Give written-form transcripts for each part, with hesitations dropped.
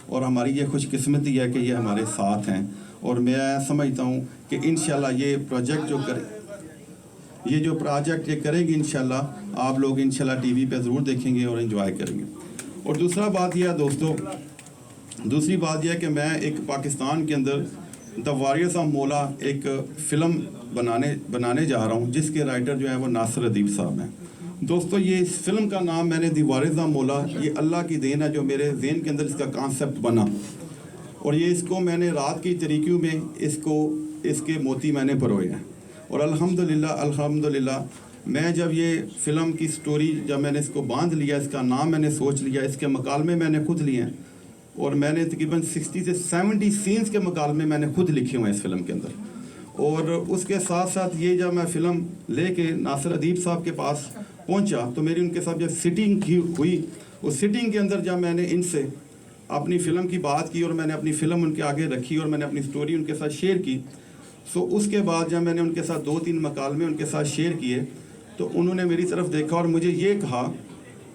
और हमारी ये खुशकिस्मती है कि ये हमारे साथ हैं। और मैं समझता हूँ कि इंशाल्लाह ये प्रोजेक्ट ये करेंगे इंशाल्लाह आप लोग इंशाल्लाह टीवी पे ज़रूर देखेंगे और एंजॉय करेंगे। और दूसरा बात यह है दोस्तों, दूसरी बात यह है कि मैं एक पाकिस्तान के अंदर द वॉरियर्स ऑफ मौला एक फ़िल्म बनाने जा रहा हूँ, जिसके राइटर जो है वो नासिर अदीब साहब हैं। दोस्तों ये इस फिल्म का नाम मैंने द वॉरियर्स ऑफ मौला, ये अल्लाह की देन है जो मेरे ज़हन के अंदर इसका कॉन्सेप्ट बना, और ये इसको मैंने रात की तरीक़ों में इसके मोती मैंने परोए हैं। और अल्हम्दुलिल्लाह मैं जब ये फ़िल्म की स्टोरी जब मैंने इसको बांध लिया, इसका नाम मैंने सोच लिया, इसके मकालमे मैंने खुद लिए हैं, और मैंने तकरीबन 60 से 70 सीन्स के मकालमे मैंने खुद लिखे हुए हैं इस फिल्म के अंदर। और उसके साथ साथ ये जब मैं फ़िल्म लेके नासिर अदीब साहब के पास पहुंचा तो मेरी उनके साथ जब सिटिंग हुई, उस सिटिंग के अंदर जब मैंने इनसे अपनी फ़िल्म की बात की और मैंने अपनी फ़िल्म उनके आगे रखी और मैंने अपनी स्टोरी उनके साथ शेयर की, सो उसके बाद जब मैंने उनके साथ 2-3 मकालमे उनके साथ शेयर किए तो उन्होंने मेरी तरफ देखा और मुझे ये कहा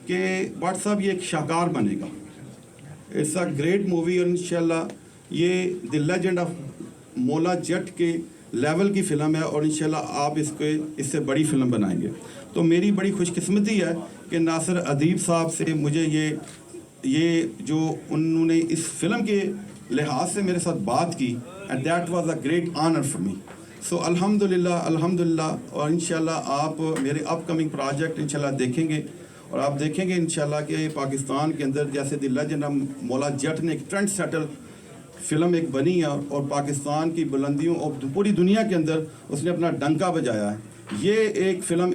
कि भट्ट साहब ये एक शाहकार बनेगा, इट्स अ ग्रेट मूवी, और इंशाल्लाह ये the legend of Maula Jatt के लेवल की फ़िल्म है और इंशाल्लाह आप इससे बड़ी फ़िल्म बनाएंगे। तो मेरी बड़ी खुशकिस्मती है कि नासिर अदीब साहब से मुझे ये जो उन्होंने इस फिल्म के लिहाज से मेरे साथ बात की, and that was a great honour for me. So अल्हम्दुलिल्लाह और इंशाल्लाह आप मेरे अपकमिंग प्रोजेक्ट इंशाल्लाह देखेंगे, और आप देखेंगे इंशाल्लाह कि पाकिस्तान के अंदर जैसे the legend of Maula Jatt ने एक ट्रेंड सेटल फिल्म एक बनी है और पाकिस्तान की बुलंदियों और पूरी दुनिया के अंदर उसने अपना डंका बजाया है। ये एक फ़िल्म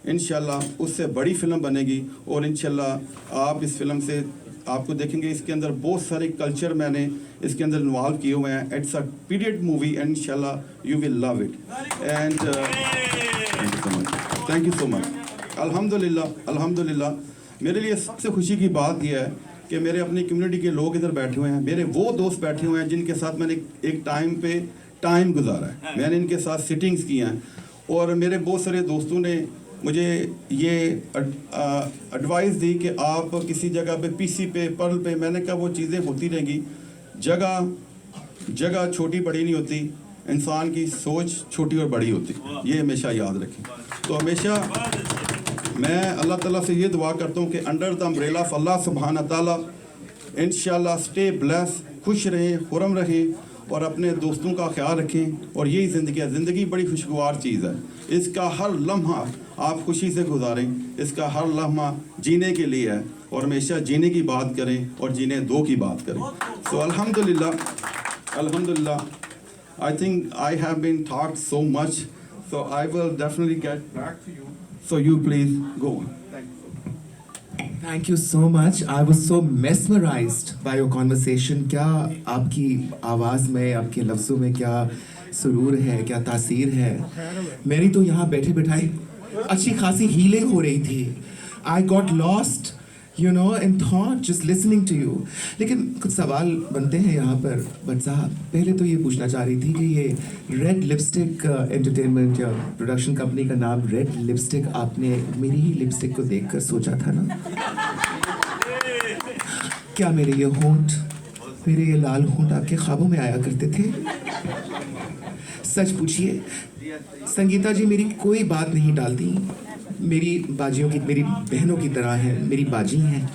इंशाल्लाह उससे बड़ी फ़िल्म बनेगी, और इंशाल्लाह आप इस फिल्म से आपको देखेंगे इसके अंदर बहुत सारे कल्चर मैंने इसके अंदर इन्वॉल्व किए हुए हैं। It's a period movie and इंशाल्लाह you will love it and thank you so much. अल्हम्दुलिल्लाह मेरे लिए सबसे खुशी की बात यह है कि मेरे अपनी कम्युनिटी के लोग इधर बैठे हुए हैं, मेरे वो दोस्त बैठे हुए हैं जिनके साथ मैंने एक टाइम गुजारा है, मैंने इनके साथ सिटिंग्स की हैं, और मेरे बहुत सारे दोस्तों ने मुझे ये एडवाइस दी कि आप किसी जगह पे पीसी पे पर्ल पे, मैंने कहा वो चीज़ें होती रहेंगी, जगह छोटी बड़ी नहीं होती, इंसान की सोच छोटी और बड़ी होती, ये हमेशा याद रखें। तो हमेशा मैं अल्लाह ताला से ये दुआ करता हूँ कि अंडर द अम्ब्रेला ऑफ अल्लाह सुब्हान ताला इंशाल्लाह स्टे ब्लेस, खुश रहें, खुरम रहें और अपने दोस्तों का ख्याल रखें। और यही ज़िंदगी है, ज़िंदगी बड़ी खुशगवार चीज़ है, इसका हर लम्हा आप खुशी से गुजारें, इसका हर लम्हा जीने के लिए है, और हमेशा जीने की बात करें और जीने दो की बात करें। सो अल्हम्दुलिल्लाह I think I have been talked so much, so I will definitely get back to you, so you please go on. Thank you so much. I was so mesmerized by your conversation. क्या आपकी आवाज़ में, आपके लफ्ज़ों में क्या सुरूर है, क्या तासीर है। मेरी तो यहाँ बैठे बैठाई अच्छी खासी हीलिंग हो रही थी। I got lost, you know, in thought just listening to you. लेकिन कुछ सवाल बनते हैं यहाँ पर। बट साहब, पहले तो ये पूछना चाह रही थी कि ये रेड लिपस्टिक एंटरटेनमेंट या प्रोडक्शन कंपनी का नाम रेड लिपस्टिक, आपने मेरी ही लिपस्टिक को देखकर सोचा था ना? क्या मेरे ये होंठ, मेरे ये लाल होंठ आपके ख्वाबों में आया करते थे? सच पूछिए संगीता जी, मेरी कोई बात नहीं टालती, मेरी बाजियों की, मेरी बहनों की तरह हैं, मेरी बाजी हैं।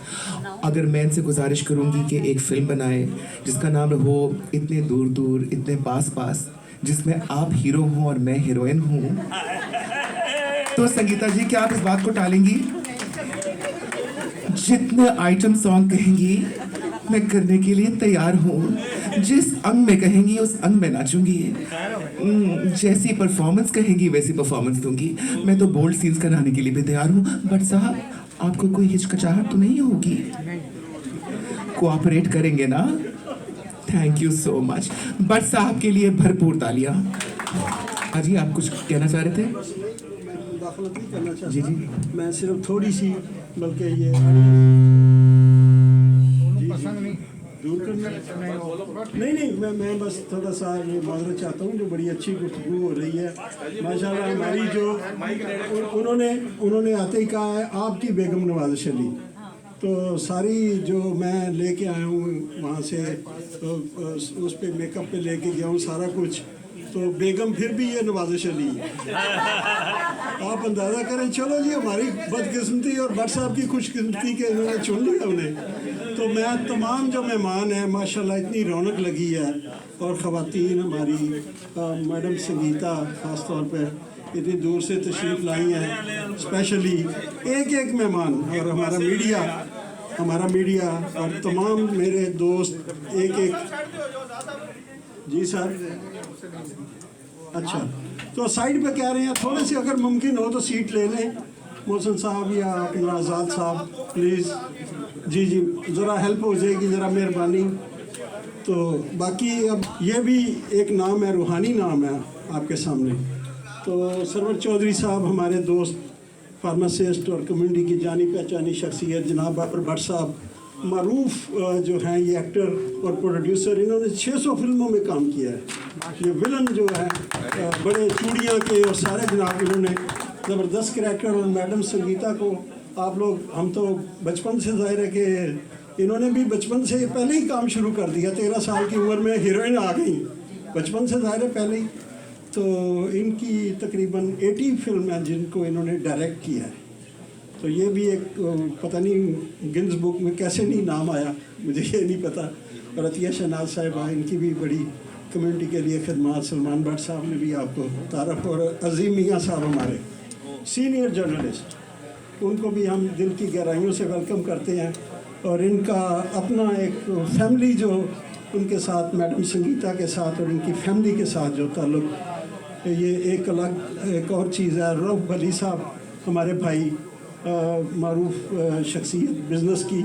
अगर मैं इनसे गुजारिश करूंगी कि एक फिल्म बनाए जिसका नाम हो इतने दूर दूर इतने पास पास, जिसमें आप हीरो हों और मैं हीरोइन हूँ, तो संगीता जी क्या आप इस बात को टालेंगी? जितने आइटम सॉन्ग कहेंगी मैं करने के लिए तैयार हूँ, जिस अंग में कहेंगी उस अंग में नाचूंगी, जैसी परफॉर्मेंस कहेंगी वैसी परफॉर्मेंस दूंगी। मैं तो बोल्ड सीन्स कराने के लिए भी तैयार हूँ। बट साहब, आपको कोई हिचकिचाहट तो नहीं होगी? कोऑपरेट करेंगे ना? Thank you so much. But साहब के लिए भरपूर तालियां। हाजी, आप कुछ कहना चाह रहे थे? दाखिलत नहीं करना चाहता। जी जी, मैं सिर्फ थोड़ी सी, बल्कि ये दूर करना नहीं, मैं बस थोड़ा सा ये माजरत चाहता हूँ। जो बड़ी अच्छी गुफ्तगू हो रही है माशाल्लाह, हमारी जो उन्होंने आते ही कहा है आपकी बेगम नवाज़िश अली, तो सारी जो मैं लेके आया हूँ वहाँ से तो उस पे मेकअप पे लेके गया हूँ सारा कुछ, तो बेगम फिर भी ये नवाजिश अली है। आप अंदाज़ा करें। चलो जी, हमारी बदकिस्मती और भट्ट साहब की खुशकिस्मती के इन्होंने चुन लिया उन्हें। तो मैं तमाम जो मेहमान हैं माशाल्लाह इतनी रौनक लगी है, और ख़वातीन हमारी मैडम संगीता ख़ास तौर पर इतनी दूर से तशरीफ़ लाई हैं, स्पेशली एक एक मेहमान, और हमारा मीडिया और तमाम मेरे दोस्त एक एक। जी सर, अच्छा तो साइड पे कह रहे हैं थोड़े से, अगर मुमकिन हो तो सीट ले लें मोहसिन साहब या अपना आज़ाद साहब प्लीज़। जी जी, ज़रा हेल्प हो जाएगी, ज़रा मेहरबानी। तो बाकी अब ये भी एक नाम है, रूहानी नाम है आपके सामने। तो सरवर चौधरी साहब हमारे दोस्त फार्मासिस्ट और कम्युनिटी की जानी पहचानी शख्सियत, जनाब बाबर भट्ट साहब मरूफ जो हैं ये एक्टर और प्रोड्यूसर, इन्होंने 600 फिल्मों में काम किया है। ये विलन जो है बड़े चूड़ियाँ के और सारे जनाब इन्होंने ज़बरदस्त करैक्टर। और मैडम संगीता को आप लोग, हम तो बचपन से ज़ाहिर है कि इन्होंने भी बचपन से पहले ही काम शुरू कर दिया। 13 साल की उम्र में हीरोइन आ गई, बचपन से ज़ाहिर है पहले ही। तो इनकी तकरीबन 80 फिल्म हैं जिनको इन्होंने डायरेक्ट किया है। तो ये भी एक पता नहीं गिन्स बुक में कैसे नहीं नाम आया, मुझे ये नहीं पता। और अतिया शहनाज साहिबा, इनकी भी बड़ी कम्युनिटी के लिए खिदमत। सलमान भट्ट साहब ने भी आपको तारफ़, और अजीम मियाँ साहब हमारे सीनियर जर्नलिस्ट, उनको भी हम दिल की गहराइयों से वेलकम करते हैं। और इनका अपना एक फैमिली जो उनके साथ, मैडम संगीता के साथ और इनकी फैमिली के साथ जो ताल्लुक़, ये एक अलग एक और चीज़ है। रऊफ़ अली साहब हमारे भाई, मारूफ शख्सियत बिज़नेस की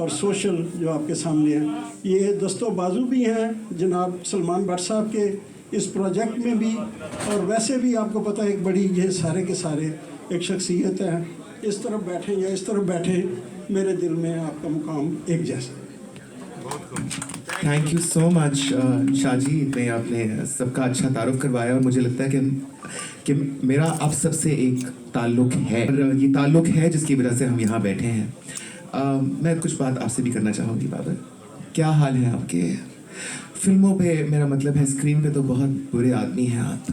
और सोशल जो आपके सामने हैं, ये दस्तो बाजू भी हैं जनाब सलमान भट्ट साहब के इस प्रोजेक्ट में भी। और वैसे भी आपको पता है एक बड़ी, ये सारे के सारे एक शख्सियत है। इस तरफ बैठे या इस तरफ बैठे, मेरे दिल में आपका मुकाम एक जैसा। Thank you so much Shahji, इतने आपने सबका अच्छा तारुफ करवाया। और मुझे लगता है कि मेरा आप सबसे एक ताल्लुक़ है, और ये ताल्लुक़ है जिसकी वजह से हम यहाँ बैठे हैं। मैं कुछ बात आपसे भी करना चाहूँगी बाबर। क्या हाल है आपके? फिल्मों पे, मेरा मतलब है स्क्रीन पे तो बहुत बुरे आदमी हैं आप।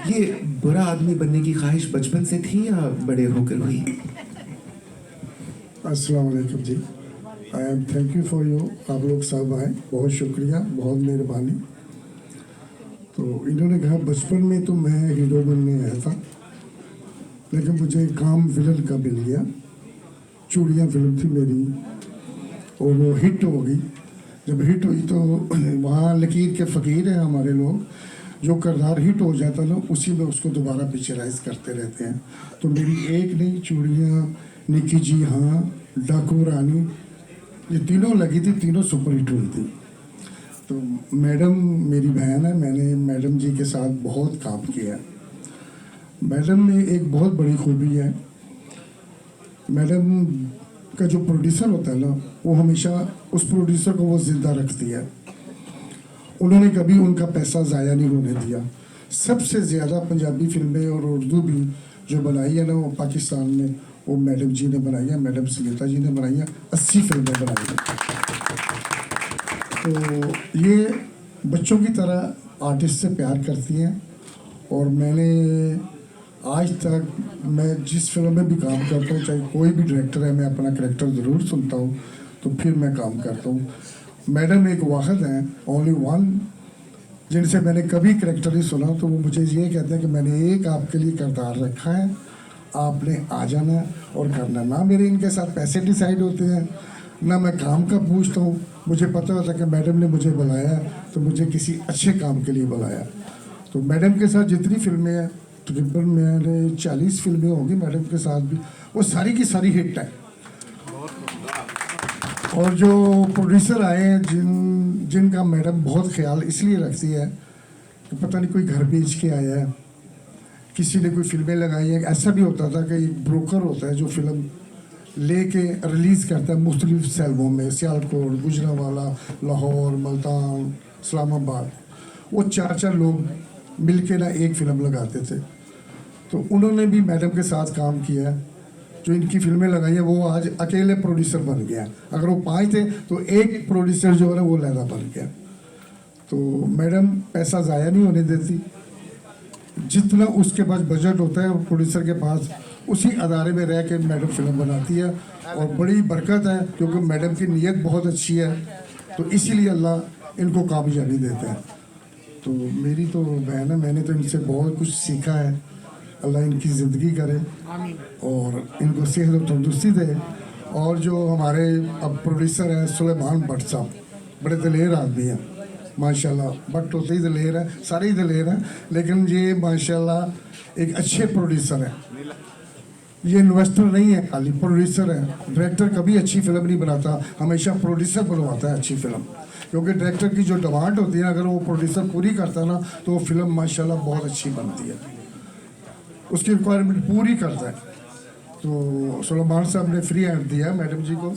ये बुरा आदमी बनने की ख्वाहिश बचपन से थी या बड़े होकर हुई? अस्सलाम वालेकुम जी, I am thank you for you. आप लोग सब आए, बहुत शुक्रिया, बहुत मेहरबानी। तो इन्होंने कहा बचपन में तो मैं हीरो बनने आया था, लेकिन मुझे काम विलन का मिल गया। चूड़ियाँ फिल्म थी मेरी, और वो हिट हो गई। जब हिट हुई तो वहाँ लकीर के फ़कीर हैं हमारे लोग, जो किरदार हिट हो जाता ना उसी में उसको दोबारा पिक्चराइज करते रहते हैं। तो मेरी एक नहीं, चूड़ियाँ, निकी जी हाँ, डाकू रानी, ये तीनों लगी थी, तीनों सुपर हिट हुई थी। तो मैडम मेरी बहन है, मैंने मैडम जी के साथ बहुत काम किया। मैडम में एक बहुत बड़ी खूबी है, मैडम का जो प्रोड्यूसर होता है ना, वो हमेशा उस प्रोड्यूसर को वो ज़िंदा रखती है। उन्होंने कभी उनका पैसा ज़ाया नहीं होने दिया। सबसे ज़्यादा पंजाबी फिल्में और उर्दू भी जो बनाई है ना, वो पाकिस्तान में वो मैडम जी ने बनाई है, मैडम संगीता जी ने बनाई है। 80 फिल्में बनाई हैं। तो ये बच्चों की तरह आर्टिस्ट से प्यार करती हैं। और मैंने आज तक, मैं जिस फिल्म में भी काम करता हूँ, चाहे कोई भी डायरेक्टर है, मैं अपना करैक्टर ज़रूर सुनता हूँ, तो फिर मैं काम करता हूँ। मैडम एक वाहिद हैं, ओनली वन, जिनसे मैंने कभी करैक्टर नहीं सुना। तो वो मुझे ये कहते हैं कि मैंने एक आपके लिए किरदार रखा है, आपने आ जाना और करना। ना मेरे इनके साथ पैसे डिसाइड होते हैं, ना मैं काम का पूछता हूँ। मुझे पता होता है कि मैडम ने मुझे बुलाया तो मुझे किसी अच्छे काम के लिए बुलाया। तो मैडम के साथ जितनी फिल्में हैं, तकरीबन मैंने 40 फिल्में होंगी मैडम के साथ भी, वो सारी की सारी हिट है। और जो प्रोड्यूसर आए हैं, जिनका मैडम बहुत ख्याल इसलिए रखती है कि पता नहीं कोई घर बेच के आया है, किसी ने कोई फिल्में लगाई है। ऐसा भी होता था कि एक ब्रोकर होता है जो फिल्म लेके रिलीज़ करता है मुख्तलिफ शहरों में, सियालकोट, गुजरांवाला, लाहौर, मुल्तान, इस्लामाबाद। वो 4-4 लोग मिल के ना एक फ़िल्म लगाते थे। तो उन्होंने भी मैडम के साथ काम किया है। जो इनकी फिल्में लगाई हैं वो आज अकेले प्रोड्यूसर बन गया। अगर वो 5 थे तो एक प्रोड्यूसर जो है ना वो लैला बन गया। तो मैडम पैसा ज़ाया नहीं होने देती, जितना उसके पास बजट होता है प्रोड्यूसर के पास उसी अदारे में रह के मैडम फिल्म बनाती है। और बड़ी बरकत है क्योंकि मैडम की नीयत बहुत अच्छी है, तो इसीलिए अल्लाह इनको कामयाबी देता है। तो मेरी तो बहन है, मैंने तो इनसे बहुत कुछ सीखा है। अल्लाह इनकी ज़िंदगी करे और इनको सेहत और तंदुरुस्ती दे। और जो हमारे अब प्रोड्यूसर हैं सुलेमान भट्ट साहब, बड़े दलेर आदमी हैं माशाल्लाह। भट्ट होते ही दलेर है, सारे ही दलेर हैं, लेकिन ये माशाल्लाह एक अच्छे प्रोड्यूसर हैं। ये इन्वेस्टर नहीं है, खाली प्रोड्यूसर है। डायरेक्टर कभी अच्छी फिल्म नहीं बनाता, हमेशा प्रोड्यूसर बनवाता है अच्छी फिल्म, क्योंकि डायरेक्टर की जो डिमांड होती है अगर वो प्रोड्यूसर पूरी करता है ना तो वो फिल्म माशाल्लाह बहुत अच्छी बनती है, उसकी रिक्वायरमेंट पूरी करता है। तो सुलेमान साहब ने फ्री हैंड दिया मैडम जी को।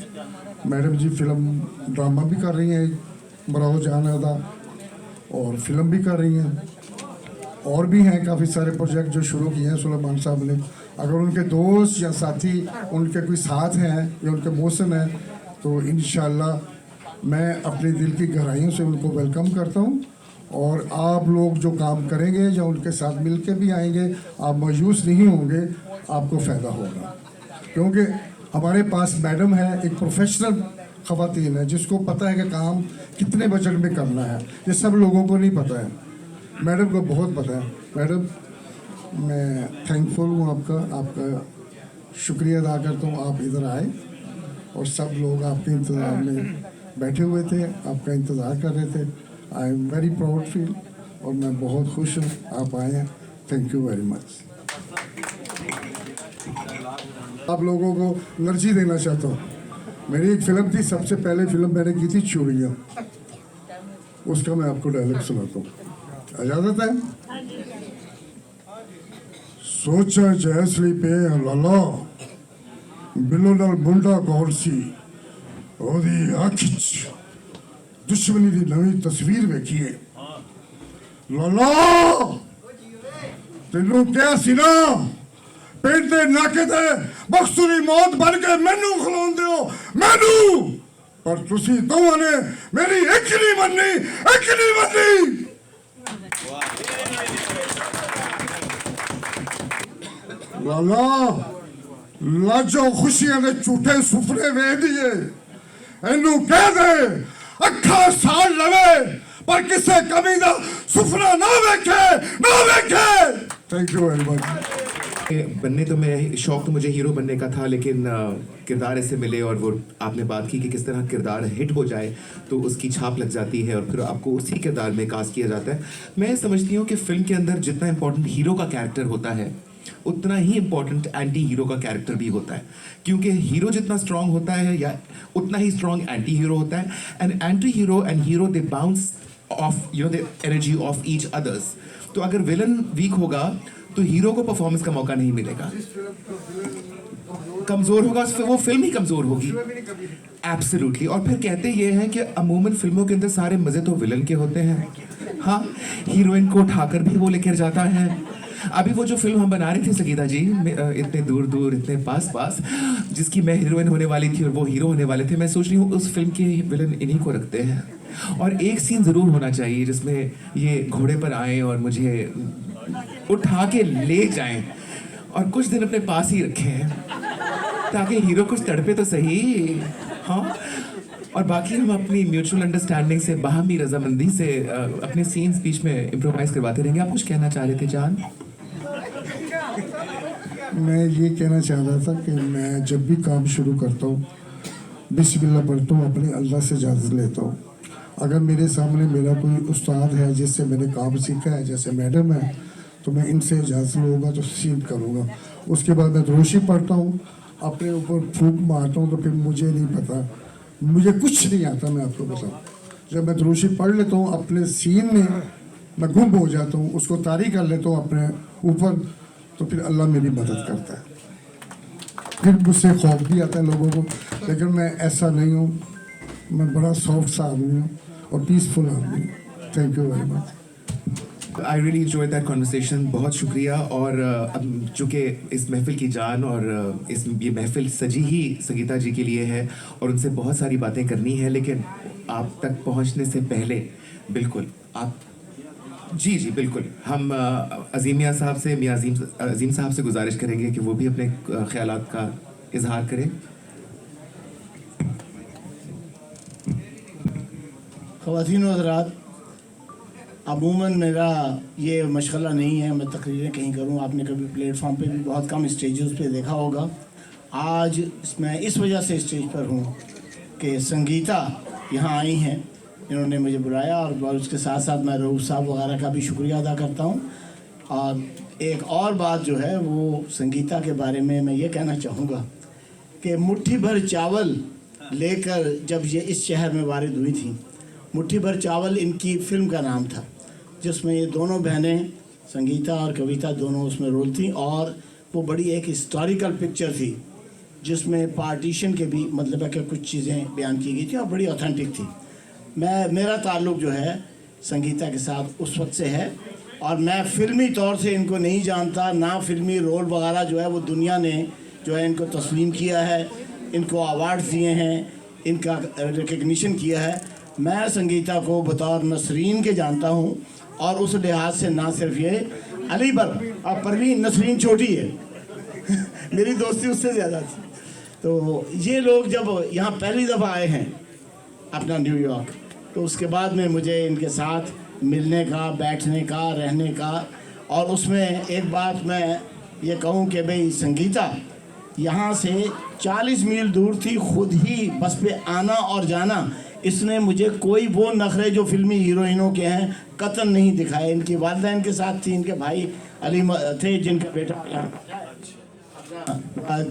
मैडम जी फिल्म ड्रामा भी कर रही हैं, मराओ जान अदा, और फिल्म भी कर रही हैं। और भी हैं काफ़ी सारे प्रोजेक्ट जो शुरू किए हैं सुलेमान साहब ने। अगर उनके दोस्त या साथी उनके कोई साथ हैं या उनके मौसन हैं तो इंशाल्लाह मैं अपने दिल की गहराइयों से उनको वेलकम करता हूं। और आप लोग जो काम करेंगे या उनके साथ मिल के भी आएंगे, आप मायूस नहीं होंगे, आपको फ़ायदा होगा। क्योंकि हमारे पास मैडम है, एक प्रोफेशनल ख़वातीन है जिसको पता है कि काम कितने बजट में करना है। ये सब लोगों को नहीं पता है, मैडम को बहुत पता है। मैडम मैं थैंकफुल हूँ आपका शुक्रिया अदा करता हूँ, आप इधर आए और सब लोग आपके इंतज़ार में बैठे हुए थे, आपका इंतज़ार कर रहे थे। I am very proud feel, और मैं बहुत खुश हूँ आप आए हैं। Thank you very much. आप लोगों को एनर्जी देना चाहता हूँ। मेरी एक फिल्म थी, सबसे पहले फिल्म मैंने की थी चूड़ियाँ, उसका मैं आपको डायलॉग सुनाता हूँ, इजाज़त है? सोचा जैसली पे लाला बिलो नाल मुंडा कौन सी ओदी अख दुश्मनी दी नवी तस्वीर वेखिए। लाला तेनू क्या सी ना पेट दे नाके ते बख्तूरी मौत बन के मैनू खिलाउंदे हो मैनू, पर तुसी दोवां ने मेरी एक नहीं मननी। लाला लाजो खुशियां ने झूठे सुपने वे दिए, इनू कह दे अखा साल लवे पर किसे कमी दा सुपना ना वेखे। Thank you very much. बनने तो मैं शौक तो मुझे हीरो बनने का था, लेकिन किरदार ऐसे मिले और वो आपने बात की कि किस तरह किरदार हिट हो जाए तो उसकी छाप लग जाती है और फिर आपको उसी किरदार में कास्ट किया जाता है। मैं समझती हूँ कि फिल्म के अंदर जितना इम्पोर्टेंट हीरो का कैरेक्टर होता है उतना ही इम्पोर्टेंट एंटी हीरो का कैरेक्टर भी होता है, क्योंकि हीरो जितना स्ट्रांग होता है या उतना ही स्ट्रांग एंटी हीरो होता है। And anti hero and hero they bounce off the energy of each others. तो अगर विलन वीक होगा तो हीरो को परफॉर्मेंस का मौका नहीं मिलेगा, कमजोर होगा तो वो फिल्म ही कमजोर होगी। एब्सोल्युटली। और फिर कहते ये हैं कि अमूमन फिल्मों के अंदर सारे मजे तो विलन के होते हैं। हाँ, हीरोइन को उठाकर भी वो लेकर जाता है। अभी वो जो फिल्म हम बना रहे थे सगीता जी, इतने दूर दूर इतने पास पास, जिसकी मैं हीरोइन होने वाली थी और वो हीरो होने वाले थे, मैं सोच रही हूँ उस फिल्म के विलन इन्हीं को रखते हैं। और एक सीन ज़रूर होना चाहिए जिसमें ये घोड़े पर आए और मुझे उठा के ले जाएं और कुछ दिन अपने पास ही रखें ताकि हीरो कुछ तड़पे तो सही। हाँ, और बाकी हम अपनी म्यूचुअल अंडरस्टैंडिंग से, बाहमी रजामंदी से अपने सीन्स बीच में इम्प्रोवाइज करवाते रहेंगे। आप कुछ कहना चाह रहे थे जान? मैं ये कहना चाह रहा था कि मैं जब भी काम शुरू करता हूँ बिस्मिल्लाह पढ़ता हूँ, अपने अल्लाह से इजाज़त लेता हूँ। अगर मेरे सामने मेरा कोई उस्ताद है जिससे मैंने काम सीखा है, जैसे मैडम है, तो मैं इनसे इजाज़त लूँगा तो सीख करूँगा। उसके बाद मैं दुरूशी पढ़ता हूँ, अपने ऊपर फूंक मारता हूँ, तो फिर मुझे नहीं पता, मुझे कुछ नहीं आता। मैं आपको बताऊँ, जब मैं दुरूशी पढ़ लेता हूँ अपने सीन में मैं गुम हो जाता हूँ, उसको तारी कर लेता हूँ अपने ऊपर, तो फिर अल्लाह मेरी मदद करता है। फिर मुझसे खौफ भी आता है लोगों को, लेकिन मैं ऐसा नहीं हूँ, मैं बड़ा सॉफ्ट सा आदमी हूँ और पीसफुल आदमी हूँ। Thank you very much. I really enjoy that conversation, बहुत शुक्रिया। और अब चूँकि इस महफिल की जान और ये महफिल सजी ही संगीता जी के लिए है और उनसे बहुत सारी बातें करनी है, लेकिन आप तक पहुंचने से पहले बिल्कुल आप जी बिल्कुल हम अजीम मियाँ साहब से, मियाँ अजीम साहब से गुजारिश करेंगे कि वो भी अपने ख्यालात का इजहार करें। ख़वातीन व हज़रात, अमूमन मेरा ये मशगला नहीं है मैं तकरीरें कहीं करूं। आपने कभी प्लेटफॉर्म पे भी बहुत कम स्टेजेस पे देखा होगा। आज मैं इस वजह से स्टेज पर हूं कि संगीता यहाँ आई हैं, इन्होंने मुझे बुलाया और उसके साथ साथ मैं रऊफ़ साहब वगैरह का भी शुक्रिया अदा करता हूं। और एक और बात जो है वो संगीता के बारे में मैं ये कहना चाहूँगा कि मुट्ठी भर चावल लेकर जब ये इस शहर में वारिद हुई थी, मुट्ठी भर चावल इनकी फ़िल्म का नाम था, जिसमें ये दोनों बहनें संगीता और कविता दोनों उसमें रोल थी। और वो बड़ी एक हिस्टोरिकल पिक्चर थी जिसमें पार्टीशन के भी मतलब है कि कुछ चीज़ें बयान की गई थी और बड़ी ऑथेंटिक थी। मेरा ताल्लुक़ जो है संगीता के साथ उस वक्त से है और मैं फ़िल्मी तौर से इनको नहीं जानता, ना फ़िल्मी रोल वगैरह जो है वो दुनिया ने जो है इनको तस्लीम किया है, इनको अवार्ड्स दिए हैं, इनका रिकग्निशन किया है। मैं संगीता को बतौर नसरीन के जानता हूँ और उस लिहाज से ना सिर्फ ये अली पर और परवीन नसरीन छोटी है मेरी दोस्ती उससे ज़्यादा थी। तो ये लोग जब यहाँ पहली दफ़ा आए हैं अपना न्यूयॉर्क, तो उसके बाद में मुझे इनके साथ मिलने का, बैठने का, रहने का, और उसमें एक बात मैं ये कहूँ कि भाई संगीता यहाँ से 40 मील दूर थी, खुद ही बस पे आना और जाना। इसने मुझे कोई वो नखरे जो फिल्मी हीरोइनों के हैं कतन नहीं दिखाए। इनकी वालिदा इनके साथ थी, इनके भाई अली थे जिनका बेटा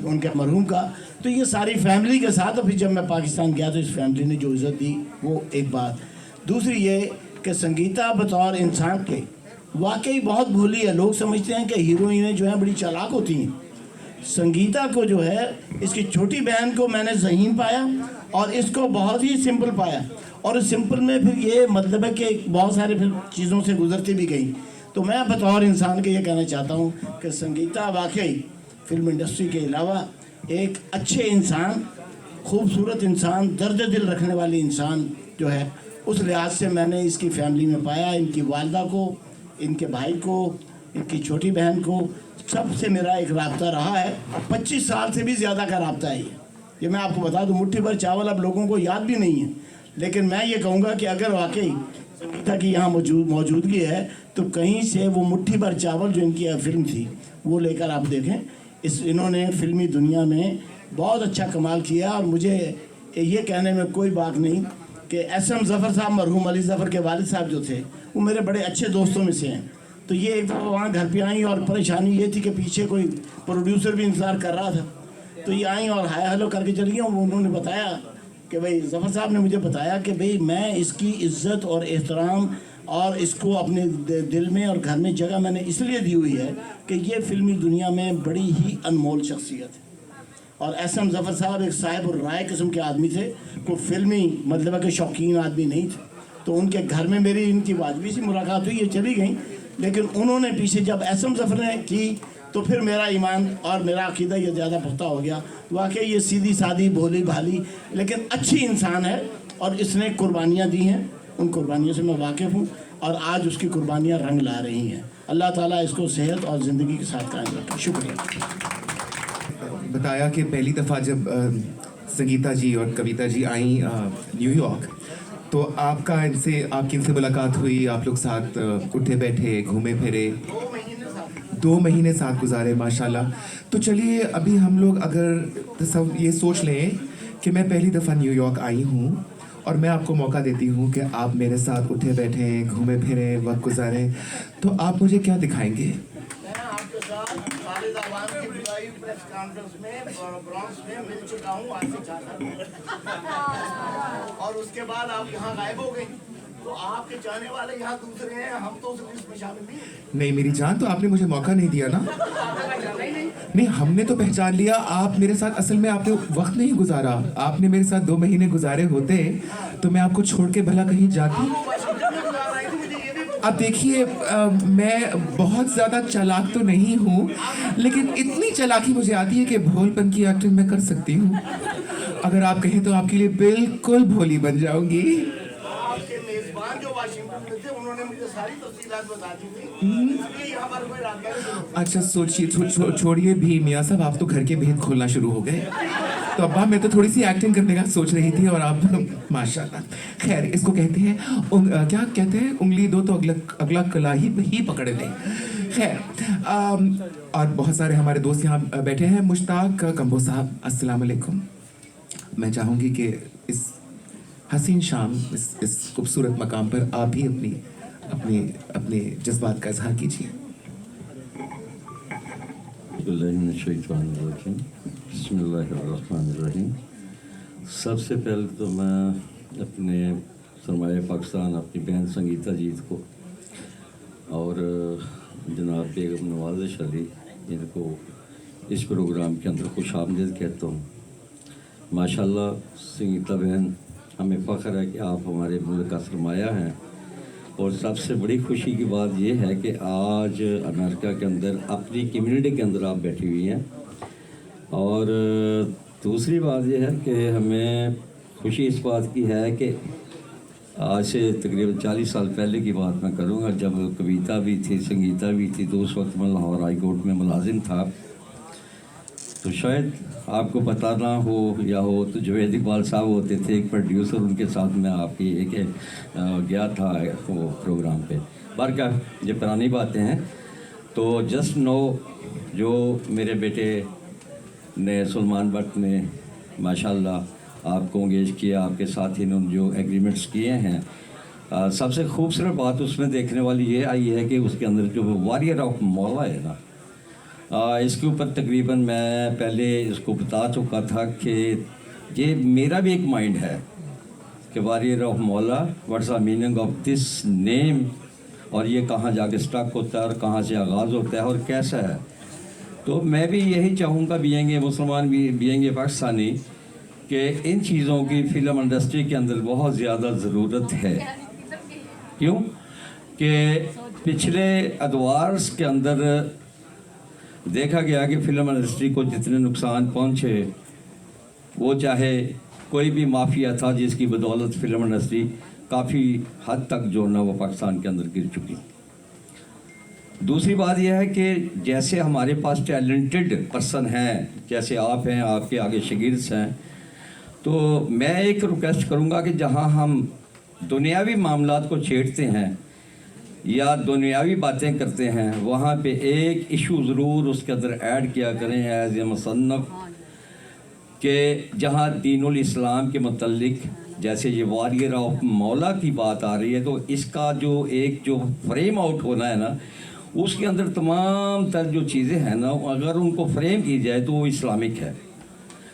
उनके मरहूम का। तो ये सारी फैमिली के साथ अभी जब मैं पाकिस्तान गया तो इस फैमिली ने जो इज़्ज़त दी वो एक बात। दूसरी ये कि संगीता बतौर इंसान के वाकई बहुत भोली है। लोग समझते हैं कि हीरोइनें जो हैं बड़ी चालाक होती हैं। संगीता को जो है इसकी छोटी बहन को मैंने ज़हीन पाया और इसको बहुत ही सिंपल पाया, और इस सिंपल में फिर ये मतलब है कि बहुत सारे फिर चीज़ों से गुजरती भी गई। तो मैं बतौर इंसान के ये कहना चाहता हूँ कि संगीता वाकई फिल्म इंडस्ट्री के अलावा एक अच्छे इंसान, खूबसूरत इंसान, दर्द दिल रखने वाली इंसान जो है, उस लिहाज से मैंने इसकी फैमिली में पाया। इनकी वालिदा को, इनके भाई को, इनकी छोटी बहन को, सबसे मेरा एक राब्ता रहा है। 25 साल से भी ज़्यादा का राब्ता है ये मैं आपको बता दूं। मुट्ठी भर चावल अब लोगों को याद भी नहीं है, लेकिन मैं ये कहूँगा कि अगर वाकई संगीता की यहाँ मौजूदगी है तो कहीं से वो मुट्ठी भर चावल जो इनकी फिल्म थी वो लेकर आप देखें। इन्होंने फिल्मी दुनिया में बहुत अच्छा कमाल किया। और मुझे ये कहने में कोई बात नहीं कि SM ज़फ़र साहब, मरहूम अली ज़फ़र के वालिद साहब जो थे, वो मेरे बड़े अच्छे दोस्तों में से हैं। तो ये एक दफ़ा वहाँ घर पे आई और परेशानी ये थी कि पीछे कोई प्रोड्यूसर भी इंतज़ार कर रहा था। तो ये आई और हाय हेलो करके चली गई। उन्होंने बताया कि भाई ज़फ़र साहब ने मुझे बताया कि भाई मैं इसकी इज़्ज़त और एहतराम और इसको अपने दिल में और घर में जगह मैंने इसलिए दी हुई है कि ये फिल्मी दुनिया में बड़ी ही अनमोल शख्सियत है। और SM ज़फ़र साहब एक साहिब राय किस्म के आदमी थे, कोई फिल्मी मतलब के शौकीन आदमी नहीं थे। तो उनके घर में मेरी इनकी वाजबी सी मुलाकात हुई, ये चली गई। लेकिन उन्होंने पीछे जब SM ज़फ़र ने की तो फिर मेरा ईमान और मेरा अकीदा ये ज़्यादा पुख्ता हो गया। वाकई ये सीधी सादी भोली भाली लेकिन अच्छी इंसान है और इसने कुर्बानियाँ दी हैं, उन कुर्बानियों से मैं वाकिफ़ हूँ और आज उसकी कुर्बानियाँ रंग ला रही हैं। अल्लाह ताला इसको सेहत और ज़िंदगी के साथ कायम रखे। शुक्रिया। बताया कि पहली दफ़ा जब संगीता जी और कविता जी आई न्यूयॉर्क, तो आपकी इनसे मुलाकात हुई, आप लोग साथ उठे बैठे, घूमे फिरे, 2 महीने साथ गुजारे माशाल्लाह। तो चलिए अभी हम लोग अगर सब ये सोच लें कि मैं पहली दफ़ा न्यूयॉर्क आई हूँ और मैं आपको मौका देती हूँ कि आप मेरे साथ उठे बैठे, घूमे फिरे, वक्त गुजारें, तो आप मुझे क्या दिखाएंगे? मैं आपके साथ खालिद अवान की बुलाई प्रेस कॉन्फ्रेंस में ब्रॉन्क्स में मिल चुका हूँ आज से 4 और उसके बाद आप यहाँ गायब हो गई। तो आपके चाहने वाले यहाँ दूसरे हैं, हम तो उस लिस्ट में शामिल नहीं। मेरी जान, तो आपने मुझे मौका नहीं दिया ना। नहीं, हमने तो पहचान लिया। आप मेरे साथ असल में आपने वक्त नहीं गुजारा। आपने मेरे साथ 2 महीने गुजारे होते तो मैं आपको छोड़ के भला कहीं जाती। वाशिंगटन में गुजार रही थी, मुझे ये भी अब देखिए मैं बहुत ज़्यादा चालाक तो नहीं हूँ, लेकिन इतनी चालाकी मुझे आती है कि भोलपन की एक्टिंग मैं कर सकती हूँ। अगर आप कहें तो आपके लिए बिल्कुल भोली बन जाऊंगी। आपके मेजबान जो वाशिंगटन में थे उन्होंने मुझे सारी तफसीलात बता दी थी, इसलिए यहाँ पर कोई रास्ता नहीं। अच्छा सोचिए, छोड़िए भी मियाँ साहब, आप तो घर के भेद खोलना शुरू हो गए। तो अब्बा मैं तो थोड़ी सी एक्टिंग करने का सोच रही थी और आप माशाल्लाह। खैर इसको कहते हैं क्या कहते हैं, उंगली दो तो अगला कला ही पकड़ ले। खैर और बहुत सारे हमारे दोस्त यहाँ बैठे हैं। मुश्ताक कंबो साहब अस्सलाम वालेकुम। मैं चाहूँगी कि इस हसीन शाम, इस खूबसूरत मकाम पर आप भी अपने जज्बात का इजहार कीजिए। बिस्मिल्लाहिर्रहमानिर्रहीम। सबसे पहले तो मैं अपने सरमाया पाकिस्तान अपनी बहन संगीता जीत को और जनाब बेगम नवाज़िश अली इनको इस प्रोग्राम के अंदर खुश आमदीद कहता हूँ। माशाल्लाह संगीता बहन, हमें फ़ख्र है कि आप हमारे मुल्क का सरमाया हैं। और सबसे बड़ी खुशी की बात यह है कि आज अमेरिका के अंदर अपनी कम्युनिटी के अंदर आप बैठी हुई हैं। और दूसरी बात यह है कि हमें खुशी इस बात की है कि आज से तकरीबन 40 साल पहले की बात मैं करूँगा, जब कविता भी थी, संगीता भी थी, तो उस वक्त मैं लाहौर हाई कोर्ट में मुलाजिम था। तो शायद आपको पता ना हो या हो, तो जुवैद इकबाल साहब होते थे एक प्रोड्यूसर, उनके साथ मैं आपकी एक गया था वो प्रोग्राम पे। बहरकैफ ये पुरानी बातें हैं। तो जस्ट नो जो मेरे बेटे ने सलमान भट्ट ने माशाल्लाह आपको एंगेज किया, आपके साथ इन्होंने जो एग्रीमेंट्स किए हैं, सबसे खूबसूरत बात उसमें देखने वाली ये आई है कि उसके अंदर जो वॉरियर ऑफ मौला है ना, इसके ऊपर तकरीबन मैं पहले इसको बता चुका था कि ये मेरा भी एक माइंड है कि वॉरियर ऑफ मौला, what's the meaning of this name, और ये कहाँ जाके स्टक होता है और कहाँ से आगाज़ होता है और कैसा है। तो मैं भी यही चाहूँगा, बीएंगे मुसलमान भी बीएंगे पाकिस्तानी, कि इन चीज़ों की फ़िल्म इंडस्ट्री के अंदर बहुत ज़्यादा ज़रूरत है। क्यों कि पिछले अदवार्स के अंदर देखा गया कि फ़िल्म इंडस्ट्री को जितने नुकसान पहुँचे, वो चाहे कोई भी माफिया था जिसकी बदौलत फ़िल्म इंडस्ट्री काफ़ी हद तक जो ना वो पाकिस्तान के अंदर गिर चुकी। दूसरी बात यह है कि जैसे हमारे पास टैलेंटेड पर्सन हैं, जैसे आप हैं, आपके आगे शागिर्द हैं, तो मैं एक रिक्वेस्ट करूँगा कि जहाँ हम दुनियावी मामलात को छेड़ते हैं या दुनियावी बातें करते हैं, वहाँ पे एक इशू ज़रूर उसके अंदर ऐड किया करें एज ए मुसन्नफ़, कि जहाँ दीनुल इस्लाम के मतलब जैसे ये वॉरियर ऑफ मौला की बात आ रही है, तो इसका जो फ्रेम आउट होना है ना, उसके अंदर तमाम तर जो चीज़ें हैं ना, अगर उनको फ्रेम की जाए तो वो इस्लामिक है।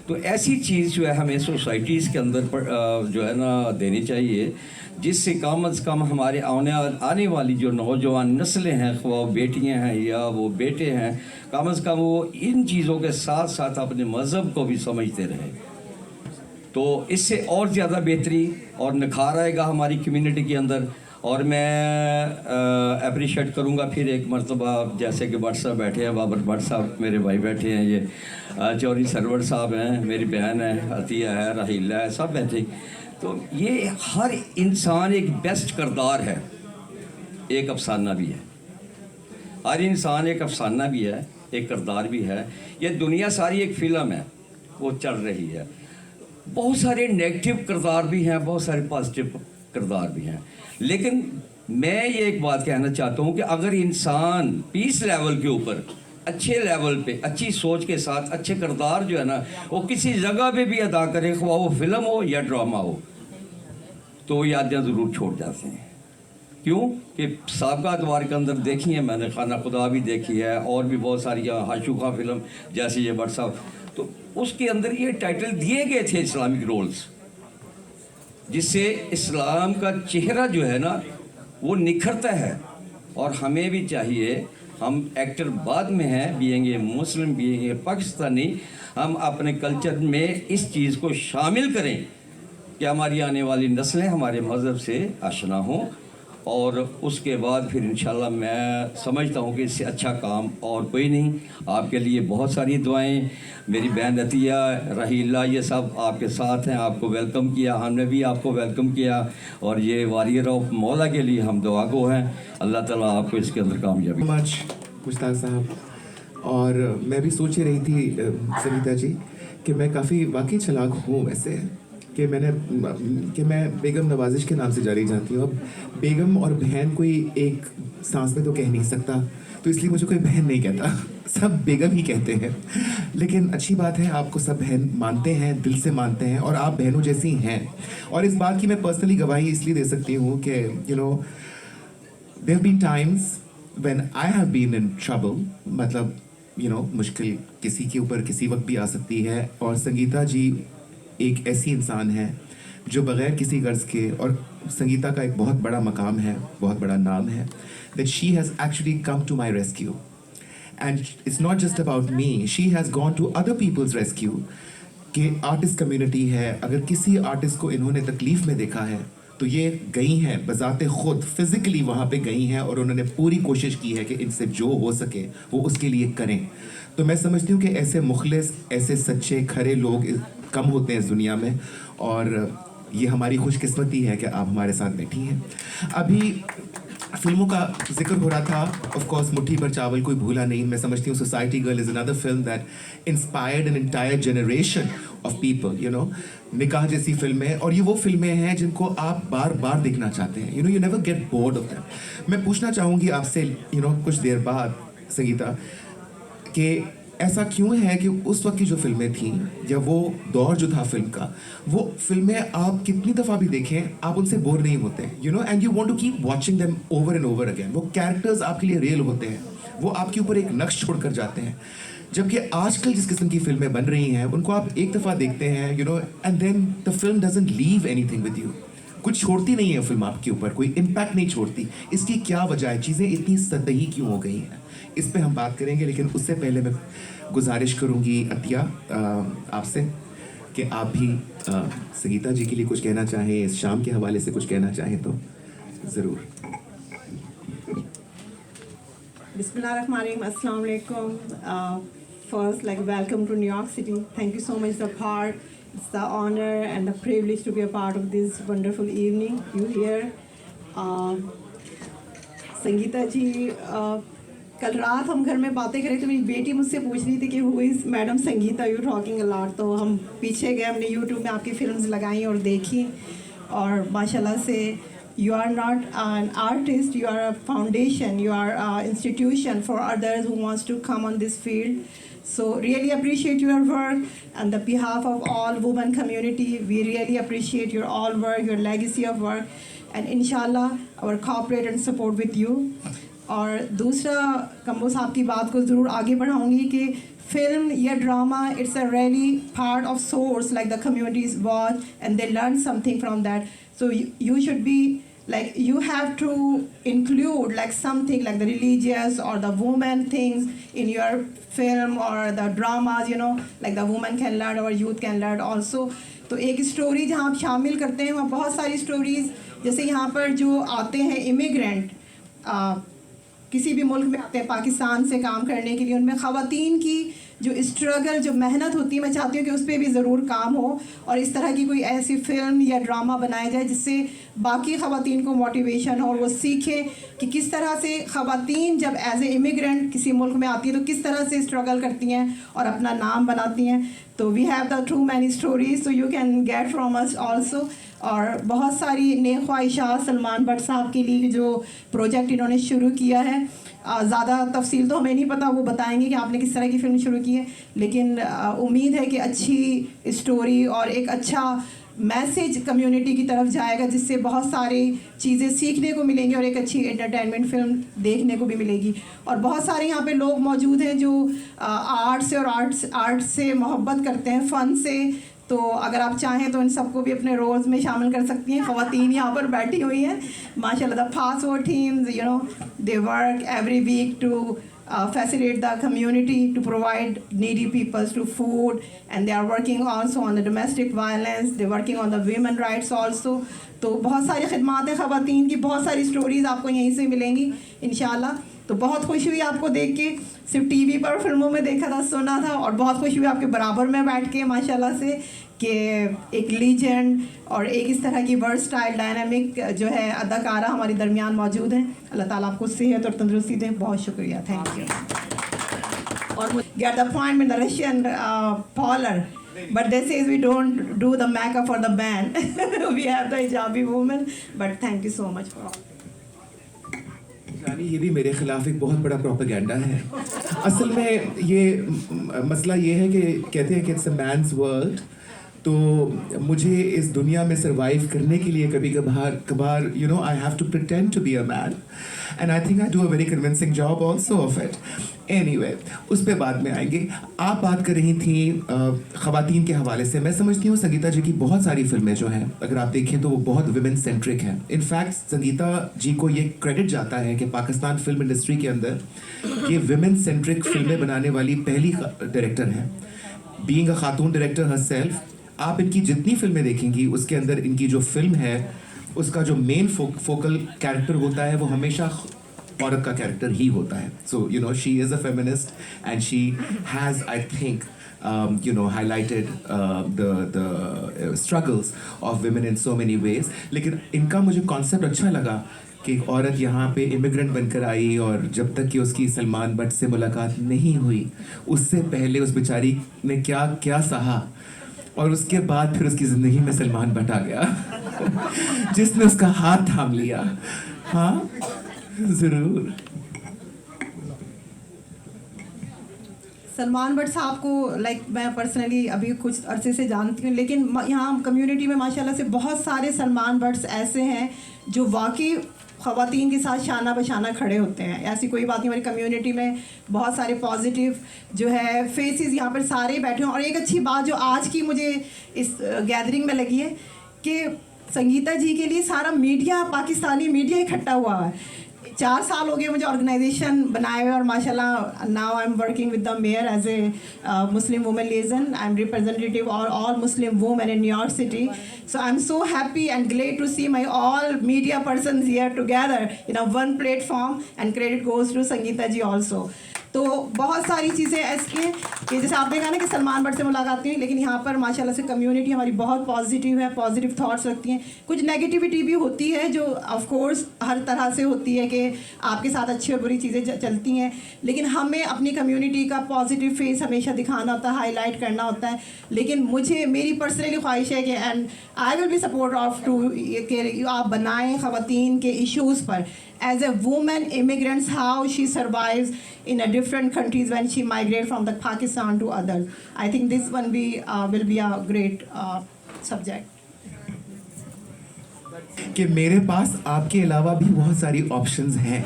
तो ऐसी चीज़ जो है हमें सोसाइटीज़ के अंदर जो है ना देनी चाहिए, जिससे कम से कम हमारे आने वाली जो नौजवान नस्लें हैं, वो बेटियां हैं या वो बेटे हैं, कम से कम वो इन चीज़ों के साथ साथ अपने मज़हब को भी समझते रहें। तो इससे और ज़्यादा बेहतरी और निखार आएगा हमारी कम्युनिटी के अंदर। और मैं अप्रिशिएट करूँगा फिर एक मरतबा, जैसे कि भट्ट साहब बैठे हैं, बाबर भट्ट साहब मेरे भाई बैठे हैं, ये चौधरी सरवर साहब हैं, मेरी बहन है अतिया है, राहीला है, सब बैठे। तो ये हर इंसान एक बेस्ट किरदार है, एक अफसाना भी है। हर इंसान एक अफसाना भी है, एक किरदार भी है। ये दुनिया सारी एक फ़िल्म है, वो चल रही है। बहुत सारे नेगेटिव किरदार भी हैं, बहुत सारे पॉजिटिव किरदार भी हैं। लेकिन मैं ये एक बात कहना चाहता हूँ कि अगर इंसान पीस लेवल के ऊपर, अच्छे लेवल पे, अच्छी सोच के साथ अच्छे किरदार जो है ना, वो किसी जगह पे भी अदा करे, ख्वाह वो फिल्म हो या ड्रामा हो, तो यादें ज़रूर छोड़ जाते हैं। क्यों कि साबिक़ा अदवार के अंदर देखी है मैंने, खाना खुदा भी देखी है और भी बहुत सारी, हाशुखा फिल्म जैसे ये भट्ट साहब, तो उसके अंदर ये टाइटल दिए गए थे इस्लामिक रोल्स, जिससे इस्लाम का चेहरा जो है ना वो निखरता है। और हमें भी चाहिए, हम एक्टर बाद में हैं, बीएंगे मुस्लिम, बीएंगे पाकिस्तानी, हम अपने कल्चर में इस चीज़ को शामिल करें कि हमारी आने वाली नस्लें हमारे मज़हब से आशना हों और उसके बाद फिर इंशाल्लाह मैं समझता हूँ कि इससे अच्छा काम और कोई नहीं। आपके लिए बहुत सारी दुआएं, मेरी बहन अतिया, रहीला, ये सब आपके साथ हैं। आपको वेलकम किया, हमने भी आपको वेलकम किया, और ये वॉरियर ऑफ मौला के लिए हम दुआ गो हैं। अल्लाह ताला आपको इसके अंदर कामयाबी। मच मुश्ताक साहब। और मैं भी सोच ही रही थी सविता जी कि मैं काफ़ी वाकई चालाक हूँ वैसे, कि मैं बेगम नवाजिश के नाम से जारी जानती हूँ। अब बेगम और बहन कोई एक सांस में तो कह नहीं सकता, तो इसलिए मुझे कोई बहन नहीं कहता, सब बेगम ही कहते हैं। लेकिन अच्छी बात है, आपको सब बहन मानते हैं, दिल से मानते हैं, और आप बहनों जैसी हैं। और इस बात की मैं पर्सनली गवाही इसलिए दे सकती हूँ कि there have been times when I have been in trouble, मतलब मुश्किल किसी के ऊपर किसी वक्त भी आ सकती है, और संगीता जी एक ऐसी इंसान है जो बग़ैर किसी गर्ज के, और संगीता का एक बहुत बड़ा मकाम है, बहुत बड़ा नाम है, that she has actually come to my rescue. And it's not just about me, she has gone to other people's rescue. कि आर्टिस्ट कम्युनिटी है, अगर किसी आर्टिस्ट को इन्होंने तकलीफ़ में देखा है तो ये गई हैं बज़ाते ख़ुद, फिज़िकली वहाँ पे गई हैं, और उन्होंने पूरी कोशिश की है कि इनसे जो हो सके वो उसके लिए करें। तो मैं समझती हूँ कि ऐसे मुखलिस, ऐसे सच्चे खरे लोग कम होते हैं इस दुनिया में, और ये हमारी खुशकिस्मती है कि आप हमारे साथ बैठी हैं। अभी फिल्मों का जिक्र हो रहा था, ऑफ कोर्स मुट्ठी पर चावल कोई भूला नहीं। मैं समझती हूँ society girl is another film that inspired an entire generation of people, निकाह जैसी फिल्में, और ये वो फिल्में हैं जिनको आप बार बार देखना चाहते हैं, you never get bored of them. मैं पूछना चाहूँगी आपसे कुछ देर बाद संगीता, कि ऐसा क्यों है कि उस वक्त की जो फिल्में थीं, या वो दौर जो था फिल्म का, वो फिल्में आप कितनी दफ़ा भी देखें आप उनसे बोर नहीं होते, and you want to keep watching them over and over again. वो कैरेक्टर्स आपके लिए रियल होते हैं, वो आपके ऊपर एक नक्श छोड़ कर जाते हैं। जबकि आजकल जिस किस्म की फिल्में बन रही हैं उनको आप एक दफ़ा देखते हैं, and then the film doesn't leave anything with you. कुछ छोड़ती नहीं है फिल्म आपके ऊपर, कोई इम्पैक्ट नहीं छोड़ती। इसकी क्या वजह है? चीज़ें इतनी सतही क्यों हो गई हैं? इस पे हम बात करेंगे, लेकिन उससे पहले मैं गुजारिश करूँगी अतिया आपसे कि आप भी संगीता जी के लिए कुछ कहना चाहें, इस शाम के हवाले से कुछ कहना चाहें तो ज़रूर। Bismillahirrahmanirrahim. Assalamu alaikum. First, welcome to New York City. Thank you so much for the part. It's the honor and the privilege to be a part of this wonderful evening. You here, Sangeeta जी, कल रात हम घर में बातें कर रहे थे, मेरी बेटी मुझसे पूछ रही थी कि who is madam Sangeeta, you talking a lot. तो हम पीछे गए, हमने यूट्यूब में आपकी फिल्म्स लगाई और देखी, और माशाल्लाह से you are not an artist, you are a foundation, you are an institution for others who wants to come on this field. So really appreciate your work, and the behalf of all women community, we really appreciate your all work, your legacy of work, and inshallah our cooperate and support with you. और दूसरा, combo साहब की बात को ज़रूर आगे बढ़ाऊँगी कि film या drama, it's a really part of source, like the communities watch and they learn something from that. So you should be you have to include something like the religious or the woman things in your film or the dramas, like the woman can learn or youth can learn also. तो एक story जहाँ आप शामिल करते हैं, वहाँ बहुत सारी स्टोरीज़, जैसे यहाँ पर जो आते हैं इमिग्रेंट, किसी भी मुल्क में आते हैं पाकिस्तान से काम करने के लिए, उनमें ख़वातीन की जो स्ट्रगल, जो मेहनत होती है, मैं चाहती हूँ कि उस पर भी ज़रूर काम हो, और इस तरह की कोई ऐसी फिल्म या ड्रामा बनाया जाए जिससे बाकी ख़वातीन को मोटिवेशन हो और वो सीखें कि किस तरह से ख़वातीन जब एज ए इमिग्रेंट किसी मुल्क में आती है तो किस तरह से स्ट्रगल करती हैं और अपना नाम बनाती हैं। तो we have the too many stories, so you can get from us also. और बहुत सारी नेक ख्वाहिशात सलमान भट्ट साहब के लिए जो प्रोजेक्ट इन्होंने शुरू किया है, ज़्यादा तफसील तो हमें नहीं पता, वो बताएंगे कि आपने किस तरह की फ़िल्म शुरू की है, लेकिन उम्मीद है कि अच्छी स्टोरी और एक अच्छा मैसेज कम्युनिटी की तरफ जाएगा, जिससे बहुत सारी चीज़ें सीखने को मिलेंगी और एक अच्छी एंटरटेनमेंट फिल्म देखने को भी मिलेगी। और बहुत सारे यहाँ पे लोग मौजूद हैं जो आर्ट से और आर्ट से मोहब्बत करते हैं, फ़न से, तो अगर आप चाहें तो इन सबको भी अपने रोल्स में शामिल कर सकती हैं। ख़वातीन यहाँ पर बैठी हुई हैं माशाल्लाह, the fast forward teams, they work every week to facilitate the community, to provide needy people to food, and they are working also on the domestic violence, they're working on the women rights also. तो बहुत सारी खिदमात हैं ख़वातीन की, बहुत सारी stories आपको यहीं से मिलेंगी इंशाल्लाह। तो बहुत खुशी हुई आपको देख के, सिर्फ टीवी पर फिल्मों में देखा था, सुना था, और बहुत खुशी हुई आपके बराबर में बैठ के माशाल्लाह से कि एक लीजेंड और एक इस तरह की वर्सटाइल डायनामिक जो है अदाकारा हमारे दरमियान मौजूद हैं। अल्लाह ताला आपको सेहत और तंदुरुस्ती दें। बहुत शुक्रिया, थैंक यू। और get the point with the Russian parlor, but they say we don't do the makeup for the band. We have the hijabi woman, but thank you so much for all. यानी ये भी मेरे खिलाफ एक बहुत बड़ा propaganda है। असल में ये मसला ये है कि कहते हैं कि इट्स अ मैन्स वर्ल्ड, तो मुझे इस दुनिया में सरवाइव करने के लिए कभी कभार you know I have to pretend to be a man, and I think I do a very convincing job also of it. Anyway, उस पर बाद में आएंगे। आप बात कर रही थी ख़वातीन के हवाले से। मैं समझती हूँ संगीता जी की बहुत सारी फिल्में जो हैं, अगर आप देखें तो वो बहुत विमेन सेंट्रिक हैं। इनफैक्ट संगीता जी को ये क्रेडिट जाता है कि पाकिस्तान फिल्म इंडस्ट्री के अंदर ये विमेन सेंट्रिक फिल्में बनाने वाली पहली डायरेक्टर हैं। Being a Khatoon director herself, आप इनकी जितनी फिल्में देखेंगी उसके अंदर इनकी जो फिल्म है उसका जो मेन फोकल कैरेक्टर होता है वो हमेशा औरत का कैरेक्टर ही होता है। So you know she is a feminist and she has I think you know highlighted the struggles of women in so many ways। लेकिन इनका मुझे कॉन्सेप्ट अच्छा लगा कि एक औरत यहाँ पे इमिग्रेंट बनकर आई और जब तक कि उसकी सलमान बट से मुलाकात नहीं हुई उससे पहले उस बेचारी ने क्या क्या सहा, और उसके बाद फिर उसकी ज़िंदगी में सलमान बट आ गया जिसने उसका हाथ थाम लिया। हाँ ज़रूर। सलमान भट्ट साहब को मैं पर्सनली अभी कुछ अरसे से जानती हूँ, लेकिन यहाँ कम्युनिटी में माशाल्लाह से बहुत सारे सलमान भट्ट ऐसे हैं जो वाकई ख़वातीन के साथ शाना बशाना खड़े होते हैं। ऐसी कोई बात नहीं, हमारी कम्युनिटी में बहुत सारे पॉजिटिव जो है फेसेस यहाँ पर सारे बैठे हैं। और एक अच्छी बात जो आज की मुझे इस गैदरिंग में लगी है कि संगीता जी के लिए सारा मीडिया, पाकिस्तानी मीडिया इकट्ठा हुआ है। 4 साल हो गए मुझे ऑर्गेनाइजेशन बनाए हुए, और माशाल्लाह now I am working with the mayor as a Muslim women liaison. I am representative और all Muslim women in New York city. So I'm so happy and glad to see my all media persons here together in a one platform, and credit goes to Sangeeta ji also. तो बहुत सारी चीज़ें ऐसी हैं कि जैसे आपने कहा ना कि सलमान भट्ट से मुलाकात नहीं, लेकिन यहाँ पर माशाल्लाह से कम्युनिटी हमारी बहुत पॉजिटिव है, पॉजिटिव थॉट्स रखती हैं। कुछ नेगेटिविटी भी होती है जो ऑफ कोर्स हर तरह से होती है कि आपके साथ अच्छी और बुरी चीज़ें चलती हैं, लेकिन हमें अपनी कम्युनिटी का पॉजिटिव फेस हमेशा दिखाना होता है, हाईलाइट करना होता है। लेकिन मुझे मेरी पर्सनली ख्वाहिश है कि and I will be support of to कि आप बनाएं ख़वातीन के इश्यूज़ पर as a woman immigrants, how she survives in a different countries when she migrates from the Pakistan to others. I think this one will be a great subject. कि मेरे पास आपके अलावा भी बहुत सारी ऑप्शंस हैं।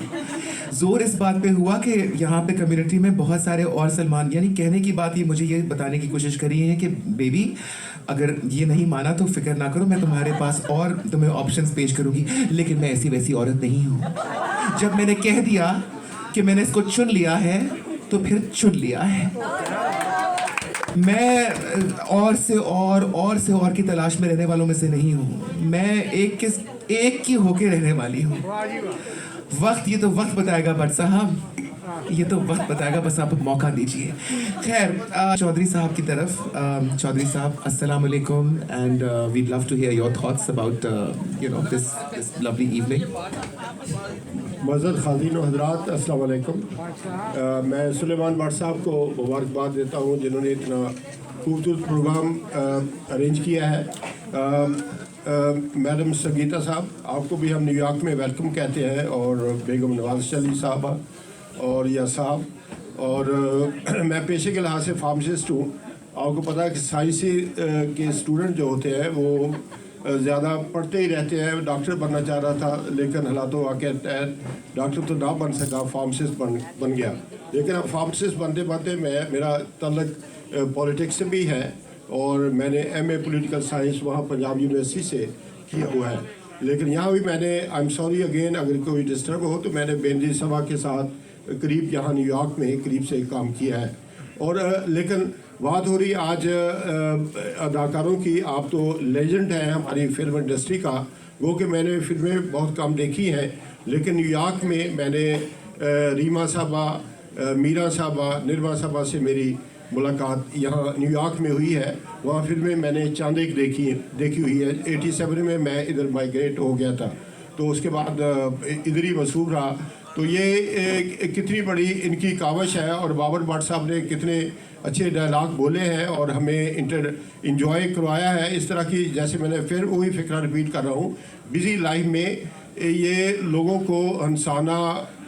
जोर इस बात पे हुआ कि यहाँ पे कम्युनिटी में बहुत सारे और सलमान, यानी कहने की बात ये मुझे ये बताने की कोशिश करी है कि बेबी अगर ये नहीं माना तो फिक्र ना करो, मैं तुम्हारे पास और तुम्हें ऑप्शंस पेश करूँगी, लेकिन मैं ऐसी वैसी औरत नहीं हूँ। जब मैंने कह दिया कि मैंने इसको चुन लिया है तो फिर चुन लिया है। मैं और से और की तलाश में रहने वालों में से नहीं हूँ। मैं एक की होके रहने वाली हूँ। ये तो वक्त बताएगा भट्ट साहब, ये तो वक्त बताएगा, बस आप मौका दीजिए। खैर, चौधरी साहब की तरफ। चौधरी साहब, अस्सलाम वालेकुम, and we'd love to hear your thoughts about you know this lovely evening. मज़द ख़ाज़ीन व हज़रात, अस्सलाम वालेकुम। मैं सुलेमान भट्ट साहब को मुबारकबाद देता हूँ जिन्होंने इतना खूबसूरत प्रोग्राम अरेंज किया है। मैडम संगीता साहब, आपको भी हम न्यूयॉर्क में वेलकम कहते हैं, और बेगम नवाज शली साहबा और या साहब, और मैं पेशे के लिहाज से फार्मासिस्ट हूँ। आपको पता है कि साइंसी के स्टूडेंट जो होते हैं वो ज़्यादा पढ़ते ही रहते हैं। डॉक्टर बनना चाह रहा था, लेकिन हालातों वाक़े तहत डॉक्टर तो ना बन सका, फार्मासिस्ट बन गया। लेकिन अब फार्मासिस्ट बनते बनते मेरा तल्लक पॉलिटिक्स से भी है, और मैंने MA पॉलिटिकल साइंस वहाँ पंजाब यूनिवर्सिटी से किया हुआ है। लेकिन यहाँ भी मैंने, आई एम सॉरी अगेन अगर कोई डिस्टर्ब हो, तो मैंने बेनजीर सभा के साथ करीब यहाँ न्यूयॉर्क में करीब से काम किया है। और लेकिन बात हो रही आज अदाकारों की, आप तो लेजेंड हैं हमारी फिल्म इंडस्ट्री का। वो कि मैंने फिल्में बहुत कम देखी हैं, लेकिन न्यूयॉर्क में मैंने रीमा साहबा, मीरा साहबा, निर्मा साहबा से मेरी मुलाकात यहाँ न्यूयॉर्क में हुई है। वहाँ फिल्में मैंने चांदेक देखी हुई है। 87 में मैं इधर माइग्रेट हो गया था, तो उसके बाद इधर ही मसरूफ़ रहा। तो ये कितनी बड़ी इनकी कावश है, और बाबर भट्ट साहब ने कितने अच्छे डायलॉग बोले हैं और हमें इंजॉय करवाया है। इस तरह की, जैसे मैंने फिर वही फिक्रा रिपीट कर रहा हूँ, बिज़ी लाइफ में ये लोगों को हंसाना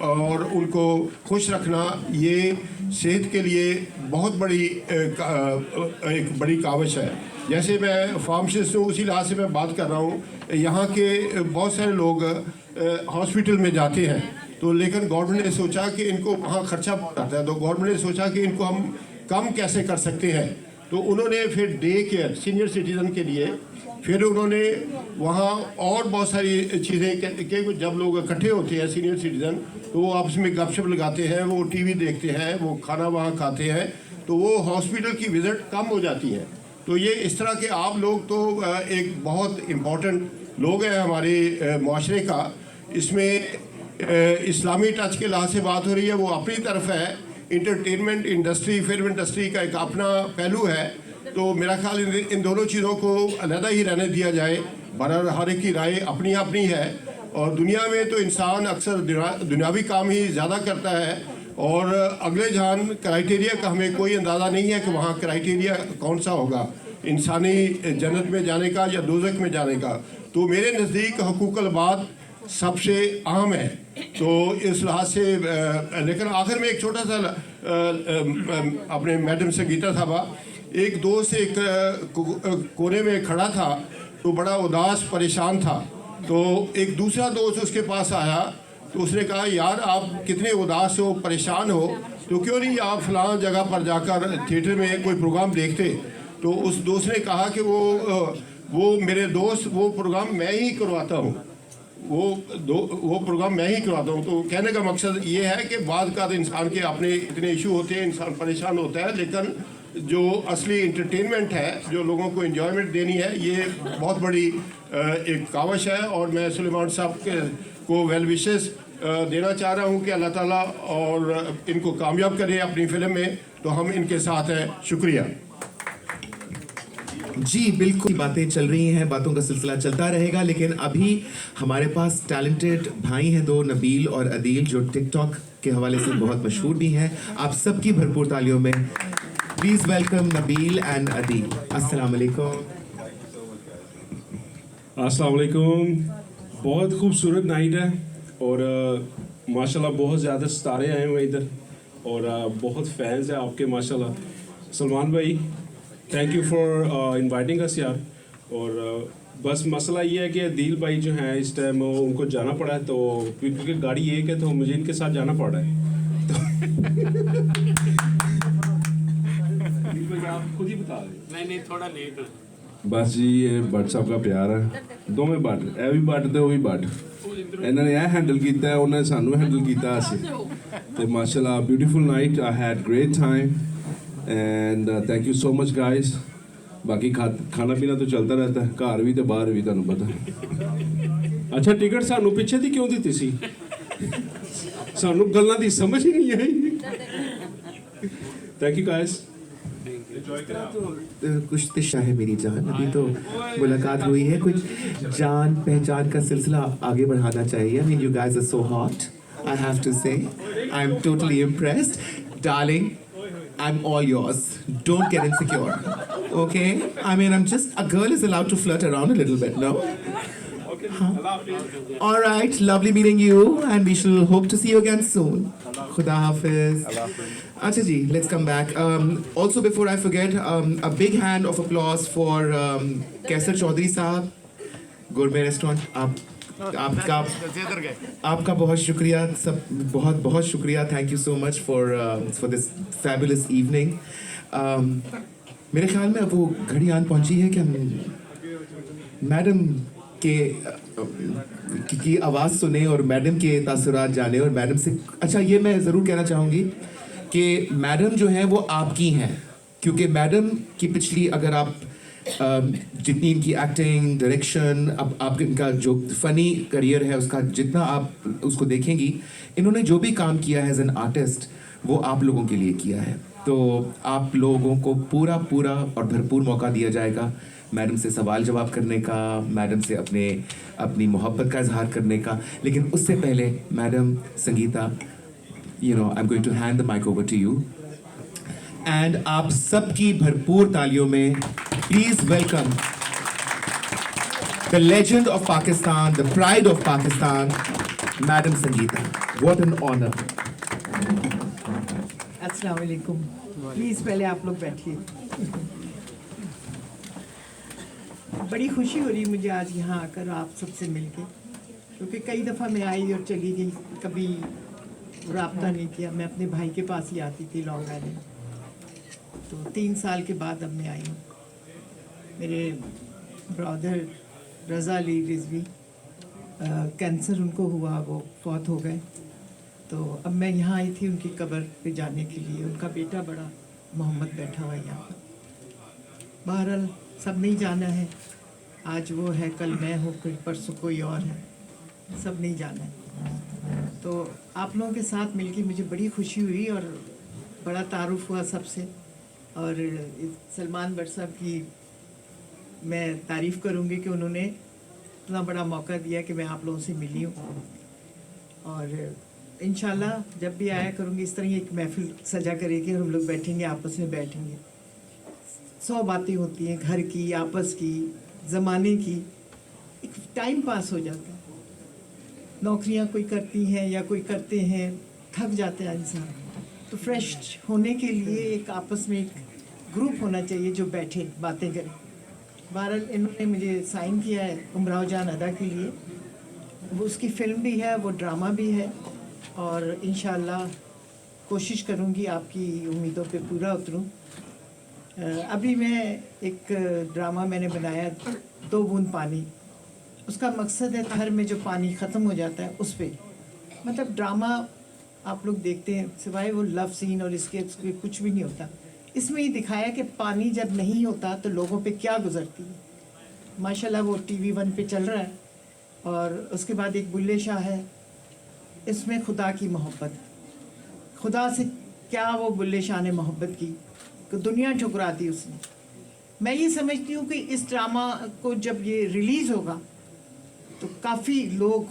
और उनको खुश रखना, ये सेहत के लिए बहुत बड़ी एक बड़ी कावश है। जैसे मैं फार्मासिस्ट हूँ, उसी लिहाज से मैं बात कर रहा हूँ। यहाँ के बहुत सारे लोग हॉस्पिटल में जाते हैं, तो लेकिन गवर्नमेंट ने सोचा कि इनको वहाँ खर्चा बहुत आता है, तो गवर्नमेंट ने सोचा कि इनको हम कम कैसे कर सकते हैं। तो उन्होंने फिर डे केयर सीनियर सिटीज़न के लिए फिर उन्होंने वहाँ और बहुत सारी चीज़ें कि जब लोग इकट्ठे होते हैं सीनियर सिटीज़न, तो वो आपस में गपशप लगाते हैं, वो टीवी देखते हैं, वो खाना वहाँ खाते हैं, तो वो हॉस्पिटल की विज़िट कम हो जाती है। तो ये इस तरह के आप लोग तो एक बहुत इम्पोर्टेंट लोग हैं हमारे माशरे का। इसमें इस्लामी टच के लिहाज से बात हो रही है, वो अपनी तरफ है। इंटरटेनमेंट इंडस्ट्री, फिल्म इंडस्ट्री का एक अपना पहलू है, तो मेरा ख्याल इन दोनों चीज़ों को अलहदा ही रहने दिया जाए। बहरहाल हर एक की राय अपनी अपनी है, और दुनिया में तो इंसान अक्सर दुनियावी काम ही ज़्यादा करता है, और अगले जहान क्राइटेरिया का हमें कोई अंदाज़ा नहीं है कि वहाँ क्राइटेरिया कौन सा होगा, इंसानी जन्नत में जाने का या दोज़ख में जाने का। तो मेरे नज़दीक हुकूकुल बात सबसे अहम है। तो इस लिहाज से लेकिन आखिर में एक छोटा सा अपने मैडम संगीता साहबा, एक दोस्त एक कोने में खड़ा था, तो बड़ा उदास परेशान था। तो एक दूसरा दोस्त उसके पास आया, तो उसने कहा, यार आप कितने उदास हो, परेशान हो, तो क्यों नहीं आप फलां जगह पर जाकर थिएटर में कोई प्रोग्राम देखते। तो उस दोस्त ने कहा कि वो मेरे दोस्त, वो प्रोग्राम मैं ही करवाता हूँ, वो प्रोग्राम मैं ही करवाता हूँ। तो कहने का मकसद ये है कि बाद का इंसान के अपने इतने इशू होते हैं, इंसान परेशान होता है, लेकिन जो असली इंटरटेनमेंट है, जो लोगों को एंजॉयमेंट देनी है, ये बहुत बड़ी एक कावश है। और मैं सुलेमान साहब को वेल विशेस देना चाह रहा हूँ कि अल्लाह ताला और इनको कामयाब करे अपनी फिल्म में, तो हम इनके साथ हैं। शुक्रिया जी। बिल्कुल बातें चल रही हैं, बातों का सिलसिला चलता रहेगा, लेकिन अभी हमारे पास टैलेंटेड भाई हैं दो, नबील और अदील, जो टिकटॉक के हवाले से बहुत मशहूर भी हैं। आप सबकी भरपूर तालियों में please welcome Nabeel and Adeel. अस्सलाम वालेकुम। अस्सलाम वालेकुम। बहुत खूबसूरत नाइट है, और माशाल्लाह बहुत ज़्यादा सितारे आए हुए इधर, और बहुत फैंस हैं आपके माशाल्लाह। सलमान भाई, thank you for inviting us यार। और बस मसला ये है कि अदील भाई जो हैं इस टाइम उनको जाना पड़ा है, तो क्योंकि गाड़ी एक है तो मुझे इनके साथ जाना पड़ रहा है। तो आप खुद ही बता दें। नहीं थोड़ा लेट हो। बस जी, ये भट्ट साहब का प्यार है, दोवें भट्ट, ਇਹ ਵੀ भट्ट ਤੇ ਉਹ ਵੀ भट्ट। ਇਹਨਾਂ ਨੇ ਇਹ हैंडल ਕੀਤਾ है, ਉਹਨੇ ਸਾਨੂੰ हैंडल ਕੀਤਾ ਅਸੀਂ। ਤੇ माशाल्लाह beautiful night, I had great time and thank you so much guys. बाकी खाना पीना तो चलता रहता है, घर भी तो बाहर भी, ਤੁਹਾਨੂੰ पता। अच्छा, टिकट ਸਾਨੂੰ ਪਿੱਛੇ ਦੀ ਕਿਉਂ ਦਿੱਤੀ ਸੀ? ਸਾਨੂੰ ਗੱਲਾਂ ਦੀ ਸਮਝ ਹੀ ਨਹੀਂ ਆਈ। Thank you guys. कुछ तिशा है मेरी जान, अभी तो मुलाकात हुई है, कुछ जान पहचान का सिलसिला आगे बढ़ाना चाहिए। I mean you guys are so hot, I have to say I am totally impressed darling. I'm all yours. Don't get insecure. Okay? I mean, a girl is allowed to flirt around a little bit, no? Huh? All right. Lovely meeting you, and we shall hope to see you again soon. Khuda Hafiz. Acha ji, let's come back. Also, before I forget, a big hand of applause for Kaisar Chaudhary Sahab, Gourmet Restaurant. आपका बहुत शुक्रिया, सब बहुत बहुत शुक्रिया। Thank you so much for this fabulous evening. मेरे ख्याल में अब वो घड़ी आन पहुंची है कि हम मैडम के की आवाज़ सुने और मैडम के तासुरात जाने और मैडम से अच्छा ये मैं ज़रूर कहना चाहूँगी कि मैडम जो हैं वो आपकी हैं, क्योंकि मैडम की पिछली अगर आप जितनी इनकी एक्टिंग डायरेक्शन अब आप इनका जो फ़नी करियर है उसका जितना आप उसको देखेंगी, इन्होंने जो भी काम किया है एज एन आर्टिस्ट वो आप लोगों के लिए किया है। तो आप लोगों को पूरा और भरपूर मौका दिया जाएगा मैडम से सवाल जवाब करने का, मैडम से अपनी मोहब्बत का इजहार करने का। लेकिन उससे पहले madam Sangeeta, you know, I am going to hand the mic over to you and आप सबकी भरपूर तालियों में please welcome the legend of Pakistan, the pride of Pakistan, madam Sangeeta. What an honour. अस्सलाम वालेकुम। प्लीज़ पहले आप लोग बैठिए। बड़ी खुशी हो रही मुझे आज यहाँ आकर आप सबसे मिलके, क्योंकि कई दफ़ा मैं आई और चली गई, कभी राब्ता नहीं किया। मैं अपने भाई के पास ही आती थी लॉन्ग आइलैंड, तो 3 साल के बाद अब मैं आई हूँ। मेरे ब्रदर रज़ा अली रिजवी कैंसर उनको हुआ, वो फौत हो गए। तो अब मैं यहाँ आई थी उनकी कब्र पे जाने के लिए। उनका बेटा बड़ा मोहम्मद बैठा हुआ है यहाँ पर। बहरहाल सब नहीं जाना है, आज वो है, कल मैं हूँ, फिर परसों कोई और है, सब नहीं जाना है। तो आप लोगों के साथ मिलके मुझे बड़ी खुशी हुई और बड़ा तारुफ हुआ सबसे। और सलमान भट्ट साहब की मैं तारीफ़ करूँगी कि उन्होंने इतना बड़ा मौका दिया कि मैं आप लोगों से मिली हूँ। और इंशाल्लाह जब भी आया करूँगी इस तरह ही एक महफिल सजा करेगी, हम लोग बैठेंगे, आपस में बैठेंगे, 100 बातें होती हैं, घर की, आपस की, ज़माने की, एक टाइम पास हो जाता है। नौकरियां कोई करती हैं या कोई करते हैं, थक जाते हैं इंसान, तो फ्रेश होने के लिए एक आपस में एक ग्रुप होना चाहिए जो बैठे बातें करें। बहरहाल इन्होंने मुझे साइन किया है उमराव जान अदा के लिए, वो उसकी फ़िल्म भी है, वो ड्रामा भी है, और इंशाल्लाह कोशिश करूँगी आपकी उम्मीदों पे पूरा उतरूँ। अभी मैं एक ड्रामा मैंने बनाया 2 बूंद पानी, उसका मकसद है घर में जो पानी ख़त्म हो जाता है उस पर, मतलब ड्रामा आप लोग देखते हैं सिवाय वो लव सीन और इसके कुछ भी नहीं होता। इसमें ही दिखाया कि पानी जब नहीं होता तो लोगों पे क्या गुजरती है। माशाल्लाह वो TV 1 पे चल रहा है। और उसके बाद एक बुल्ले शाह है, इसमें खुदा की मोहब्बत, खुदा से क्या वो बुल्ले शाह ने मोहब्बत की कि दुनिया ठुकरा दी उसने। मैं ये समझती हूँ कि इस ड्रामा को जब ये रिलीज़ होगा तो काफ़ी लोग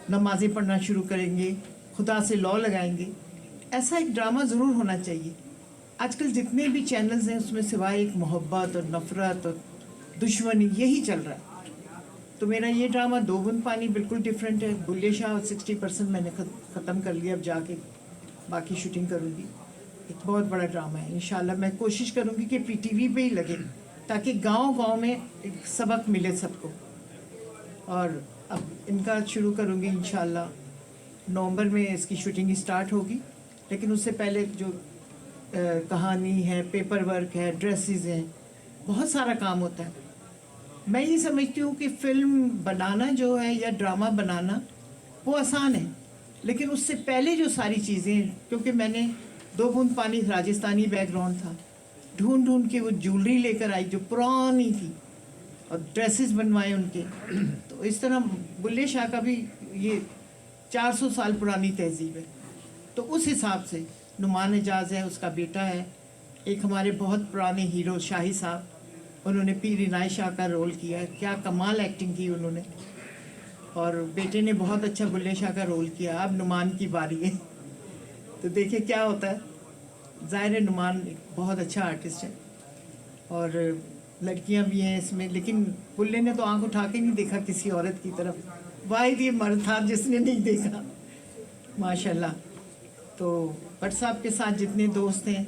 नमाज़ें पढ़ना शुरू करेंगे, खुदा से लौ लगाएंगे। ऐसा एक ड्रामा ज़रूर होना चाहिए। आजकल जितने भी चैनल्स हैं उसमें सिवाय एक मोहब्बत और नफ़रत और दुश्मनी यही चल रहा है। तो मेरा ये ड्रामा 2 बूंद पानी बिल्कुल डिफरेंट है। बुल्ले शाह 60% मैंने ख़त्म कर लिया, अब जाके बाकी शूटिंग करूँगी। एक बहुत बड़ा ड्रामा है। इंशाल्लाह मैं कोशिश करूँगी कि PTV पे ही लगे ताकि गांव-गांव में एक सबक मिले सबको। और अब इनका शुरू करूँगी इंशाल्लाह, नवंबर में इसकी शूटिंग स्टार्ट होगी। लेकिन उससे पहले जो कहानी है, पेपर वर्क है, ड्रेसेस हैं, बहुत सारा काम होता है। मैं ये समझती हूँ कि फ़िल्म बनाना जो है या ड्रामा बनाना वो आसान है, लेकिन उससे पहले जो सारी चीज़ें, क्योंकि मैंने 2 बूंद पानी राजस्थानी बैकग्राउंड था, ढूंढ के वो ज्वेलरी लेकर आई जो पुरानी थी और ड्रेसेस बनवाए उनके। तो इस तरह बुल्ले शाह का भी ये 400 साल पुरानी तहजीब है। तो उस हिसाब से नुमान एजाज है, उसका बेटा है, एक हमारे बहुत पुराने हीरो शाही साहब, उन्होंने पीर इनायत शाह का रोल किया है, क्या कमाल एक्टिंग की उन्होंने। और बेटे ने बहुत अच्छा बुल्ले शाह का रोल किया। अब नुमान की बारी है, तो देखिए क्या होता है। ज़ाहिर है नुमान एक बहुत अच्छा आर्टिस्ट है और लड़कियां भी हैं इसमें, लेकिन बुल्ले ने तो आंख उठा के नहीं देखा किसी औरत की तरफ। वाहिद ये मर्द था जिसने नहीं देखा, माशाल्लाह। तो भट्ट साहब के साथ जितने दोस्त हैं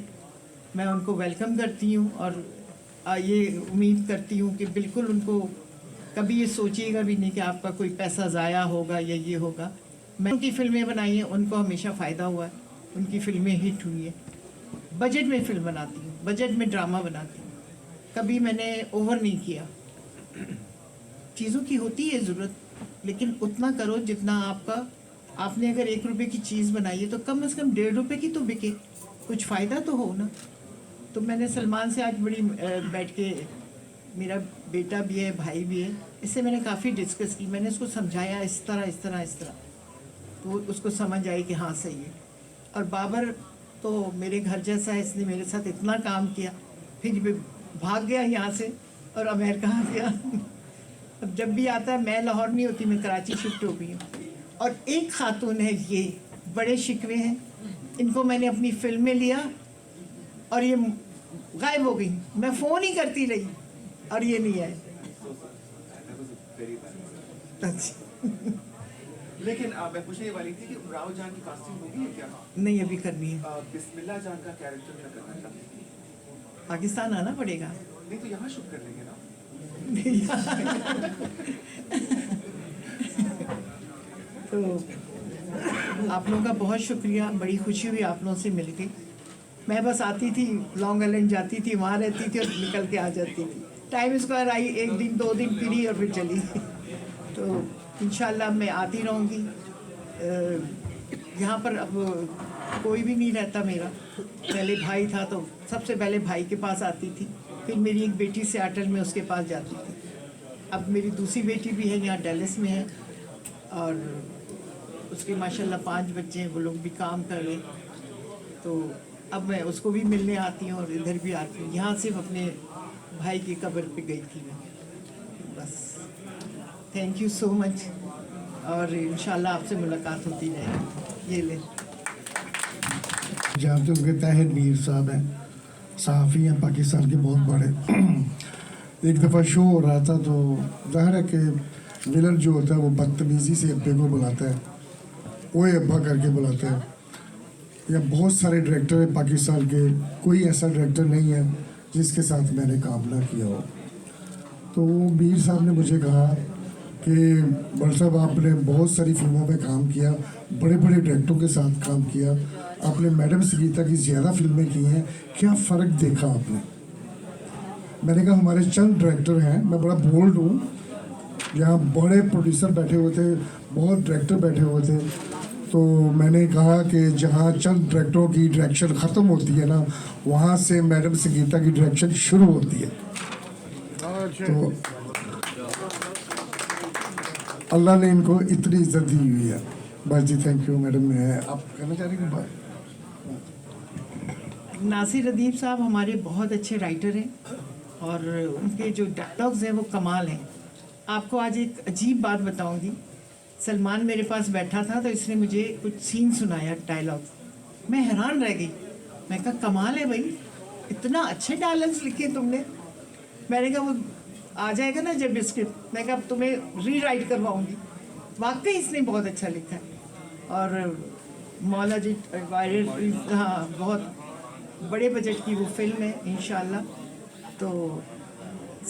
मैं उनको वेलकम करती हूँ और ये उम्मीद करती हूँ कि बिल्कुल उनको कभी ये सोचिएगा भी नहीं कि आपका कोई पैसा ज़ाया होगा या ये होगा। मैं उनकी फ़िल्में बनाई हैं, उनको हमेशा फ़ायदा हुआ है, उनकी फ़िल्में हिट हुई हैं। बजट में फ़िल्म बनाती हूँ, बजट में ड्रामा बनाती हूँ, कभी मैंने ओवर नहीं किया। चीज़ों की होती है ज़रूरत, लेकिन उतना करो जितना आपने अगर 1 रुपए की चीज़ बनाई है तो कम से कम 1.5 रुपए की तो बिके, कुछ फ़ायदा तो हो ना। तो मैंने सलमान से आज बड़ी बैठ के, मेरा बेटा भी है, भाई भी है, इससे मैंने काफ़ी डिस्कस की, मैंने उसको समझाया इस तरह, तो उसको समझ आई कि हाँ सही है। और बाबर तो मेरे घर जैसा है, इसने मेरे साथ इतना काम किया, फिर भी भाग गया यहाँ से और अमेरिका आ गया। अब जब भी आता है, मैं लाहौर नहीं होती, मैं कराची शिफ्ट हो गई हूँ। और एक खातून है, ये बड़े शिकवे हैं, इनको मैंने अपनी फिल्म में लिया और ये गायब हो गई, मैं फ़ोन ही करती रही और ये नहीं आए। लेकिन मैं पूछने वाली थी कि राव जान की कास्टिंग होगी है क्या? नहीं, अभी करनी है। बिस्मिल्लाह जान का कैरेक्टर क्या करना था? पाकिस्तान आना पड़ेगा। नहीं तो यहाँ शूट कर लेंगे ना। तो आप लोगों का बहुत शुक्रिया, बड़ी खुशी हुई आप लोगों से मिल के। मैं बस आती थी, लॉन्ग आइलैंड जाती थी, वहाँ रहती थी और निकल के आ जाती थी। टाइम स्क्वायर आई, 1 दिन 2 दिन फिरी और फिर चली। तो इंशाल्लाह मैं आती रहूँगी। यहाँ पर अब कोई भी नहीं रहता मेरा। पहले भाई था तो सबसे पहले भाई के पास आती थी, फिर मेरी एक बेटी सियाटल में उसके पास जाती थी। अब मेरी दूसरी बेटी भी है, यहाँ डैलस में है, और उसके माशाल्लाह 5 बच्चे हैं, वो लोग भी काम कर रहे। तो अब मैं उसको भी मिलने आती हूँ और इधर भी आती हूँ। यहाँ सिर्फ अपने भाई की कब्र पे गई थी मैं, बस। थैंक यू सो मच, और इंशाल्लाह आपसे मुलाकात होती रहेगी। ये ले जानते होंगे ताहिर मीर साहब हैं, सहाफ़ी हैं पाकिस्तान के बहुत बड़े। एक दफ़ा शो हो रहा था तो ज़ाहिर है कि विलन जो होता है वो बदतमीज़ी से अब्बे को बुलाता है, ओए अब्बा करके बुलाता है। या बहुत सारे डायरेक्टर हैं पाकिस्तान के, कोई ऐसा डायरेक्टर नहीं है जिसके साथ मैंने काम ना किया हो। तो मीर साहब ने मुझे कहा कि बड़ साहब आपने बहुत सारी फिल्मों में काम किया, बड़े बड़े डायरेक्टरों के साथ काम किया, आपने मैडम संगीता की ज़्यादा फिल्में की हैं, क्या फ़र्क देखा आपने? मैंने कहा हमारे चंद डायरेक्टर हैं, मैं बड़ा बोल्ड हूँ, यहाँ बड़े प्रोड्यूसर बैठे हुए थे, बहुत डायरेक्टर बैठे हुए थे, तो मैंने कहा कि जहाँ चंद डायरेक्टरों की डायरेक्शन ख़त्म होती है ना, वहाँ से मैडम संगीता की डायरेक्शन शुरू होती है। तो अल्लाह ने इनको इतनी इज्जत दी हुई है। बस जी, थैंक यू मैडम। मैं आप कहना चाह रही हूँ? नासिर अदीब साहब हमारे बहुत अच्छे राइटर हैं और उनके जो डायलॉग्स हैं वो कमाल हैं। आपको आज एक अजीब बात बताऊंगी। सलमान मेरे पास बैठा था तो इसने मुझे कुछ सीन सुनाया, डायलॉग्स, मैं हैरान रह गई। मैं कहा कमाल है भाई, इतना अच्छे डायलॉग्स लिखे तुमने। मैंने कहा वो आ जाएगा ना जब स्क्रिप्ट, मैं कहा अब तुम्हें रीराइट करवाऊंगी। वाकई इसने बहुत अच्छा लिखा है। और मौला जी वायरल, हाँ, बहुत बड़े बजट की वो फिल्म है इंशाल्लाह। तो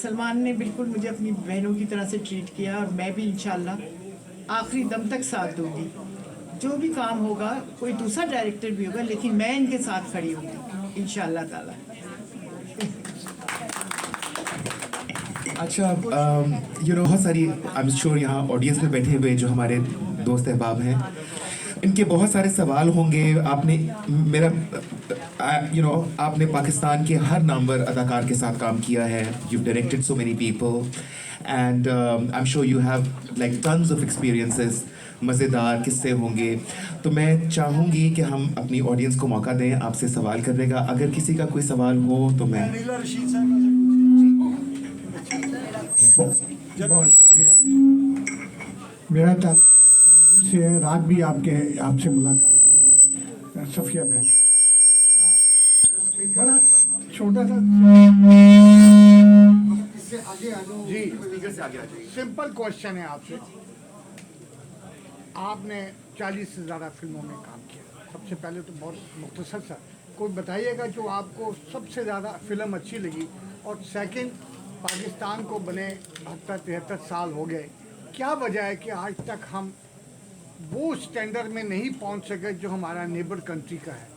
सलमान ने बिल्कुल मुझे अपनी बहनों की तरह से ट्रीट किया और मैं भी इंशाल्लाह आखिरी दम तक साथ दूंगी। जो भी काम होगा, कोई दूसरा डायरेक्टर भी होगा, लेकिन मैं इनके साथ खड़ी होंगी इंशाल्लाह ताला। अच्छा, बहुत सारी, आई एम श्योर यहाँ ऑडियंस में बैठे हुए जो हमारे दोस्त अहबाब हैं, इनके बहुत सारे सवाल होंगे। आपने आपने पाकिस्तान के हर नामवर अदाकार के साथ काम किया है। You directed so many people and I am sure you have like tons of experiences, मज़ेदार किस्से होंगे। तो मैं चाहूँगी कि हम अपनी ऑडियंस को मौका दें आपसे सवाल करने का। अगर किसी का कोई सवाल हो तो मैं बहुत शुक्रिया। मेरा ताल्लुक से है, रात भी आपसे मुलाकात, सफिया बहन, बड़ा छोटा सा जी, सिंपल क्वेश्चन है आपसे। आपने 40 से ज़्यादा फिल्मों में काम किया। सबसे पहले तो बहुत मुख्तसर सा कोई बताइएगा जो आपको सबसे ज़्यादा फिल्म अच्छी लगी, और सेकंड, पाकिस्तान को बने 73 साल हो गए, क्या वजह है कि आज तक हम वो स्टैंडर्ड में नहीं पहुंच सके जो हमारा नेबर कंट्री का है?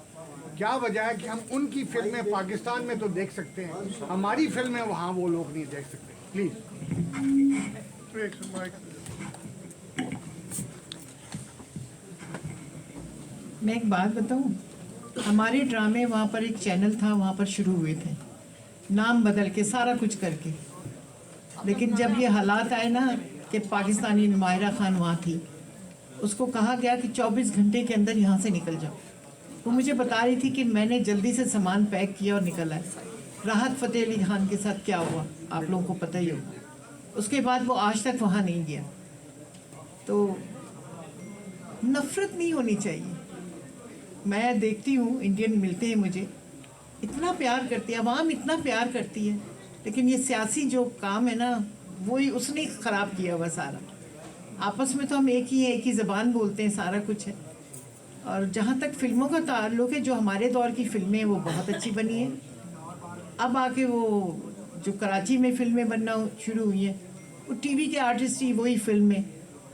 क्या वजह है कि हम उनकी फिल्में पाकिस्तान में तो देख सकते हैं, हमारी फिल्में वहाँ वो लोग नहीं देख सकते? प्लीज़। मैं एक बात बताऊं, हमारे ड्रामे वहाँ पर एक चैनल था, वहाँ पर शुरू हुए थे, नाम बदल के सारा कुछ करके। लेकिन जब ये हालात आए ना कि पाकिस्तानी माहिरा खान वहाँ थी, उसको कहा गया कि 24 घंटे के अंदर यहाँ से निकल जाओ। वो मुझे बता रही थी कि मैंने जल्दी से सामान पैक किया और निकल आए। राहत फ़तेह अली खान के साथ क्या हुआ आप लोगों को पता ही होगा। उसके बाद वो आज तक वहाँ नहीं गया। तो नफ़रत नहीं होनी चाहिए। मैं देखती हूँ इंडियन मिलते हैं मुझे, इतना प्यार करती है, आवाम इतना प्यार करती है, लेकिन ये सियासी जो काम है ना, वही उसने ख़राब किया हुआ सारा। आपस में तो हम एक ही हैं, एक ही ज़बान बोलते हैं, सारा कुछ है। और जहाँ तक फ़िल्मों का ताल्लुक़ है, जो हमारे दौर की फ़िल्में हैं वो बहुत अच्छी बनी हैं। अब आके वो जो कराची में फ़िल्में बनना शुरू हुई हैं, वो टीवी के आर्टिस्ट ही वही फ़िल्में।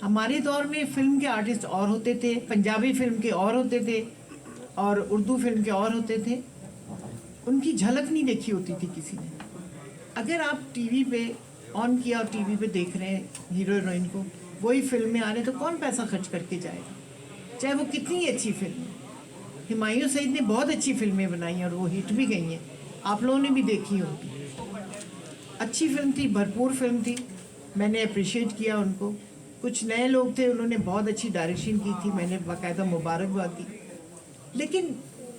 हमारे दौर में फ़िल्म के आर्टिस्ट और होते थे, पंजाबी फ़िल्म के और होते थे और उर्दू फिल्म के और होते थे। उनकी झलक नहीं देखी होती थी किसी ने। अगर आप टीवी पे ऑन किया और टीवी पे देख रहे हैं हीरो हीरोइन को, वही फिल्में आ रहे, तो कौन पैसा खर्च करके जाएगा, चाहे वो कितनी अच्छी फिल्म है। हुमायूं सईद ने बहुत अच्छी फिल्में बनाई और वो हिट भी गई हैं, आप लोगों ने भी देखी होगी। अच्छी फिल्म थी, भरपूर फिल्म थी, मैंने अप्रिशिएट किया उनको। कुछ नए लोग थे, उन्होंने बहुत अच्छी डायरेक्शन की थी, मैंने बाकायदा मुबारकबाद दी। लेकिन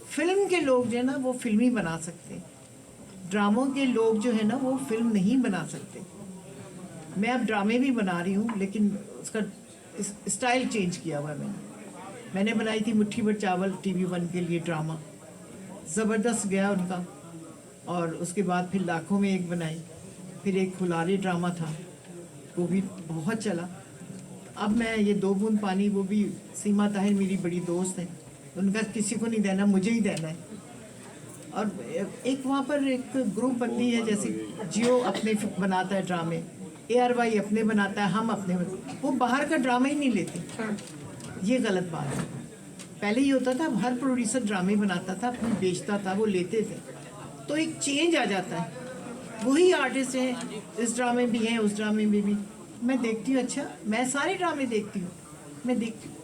फिल्म के लोग जो है ना, वो फिल्म ही बना सकते। ड्रामों के लोग जो है ना, वो फिल्म नहीं बना सकते। मैं अब ड्रामे भी बना रही हूँ, लेकिन उसका स्टाइल चेंज किया हुआ है। मैंने बनाई थी मुट्ठी भर चावल TV1 के लिए ड्रामा, ज़बरदस्त गया उनका। और उसके बाद फिर लाखों में एक बनाई, फिर एक खुलारी ड्रामा था, वो भी बहुत चला। अब मैं ये 2 बूंद पानी, वो भी सीमा ताहिर मेरी बड़ी दोस्त है, उनका किसी को नहीं देना, मुझे ही देना है। और एक वहाँ पर एक ग्रुप बनती है, जैसे जियो अपने बनाता है ड्रामे, ARY अपने बनाता है, हम अपने वो बाहर का ड्रामा ही नहीं लेते। ये गलत बात है। पहले ही होता था, हर प्रोड्यूसर ड्रामे बनाता था, अपने बेचता था, वो लेते थे, तो एक चेंज आ जाता है। वही आर्टिस्ट हैं, इस ड्रामे भी हैं, उस ड्रामे में भी। मैं देखती हूँ, अच्छा मैं सारे ड्रामे देखती हूँ, मैं देखती हूँ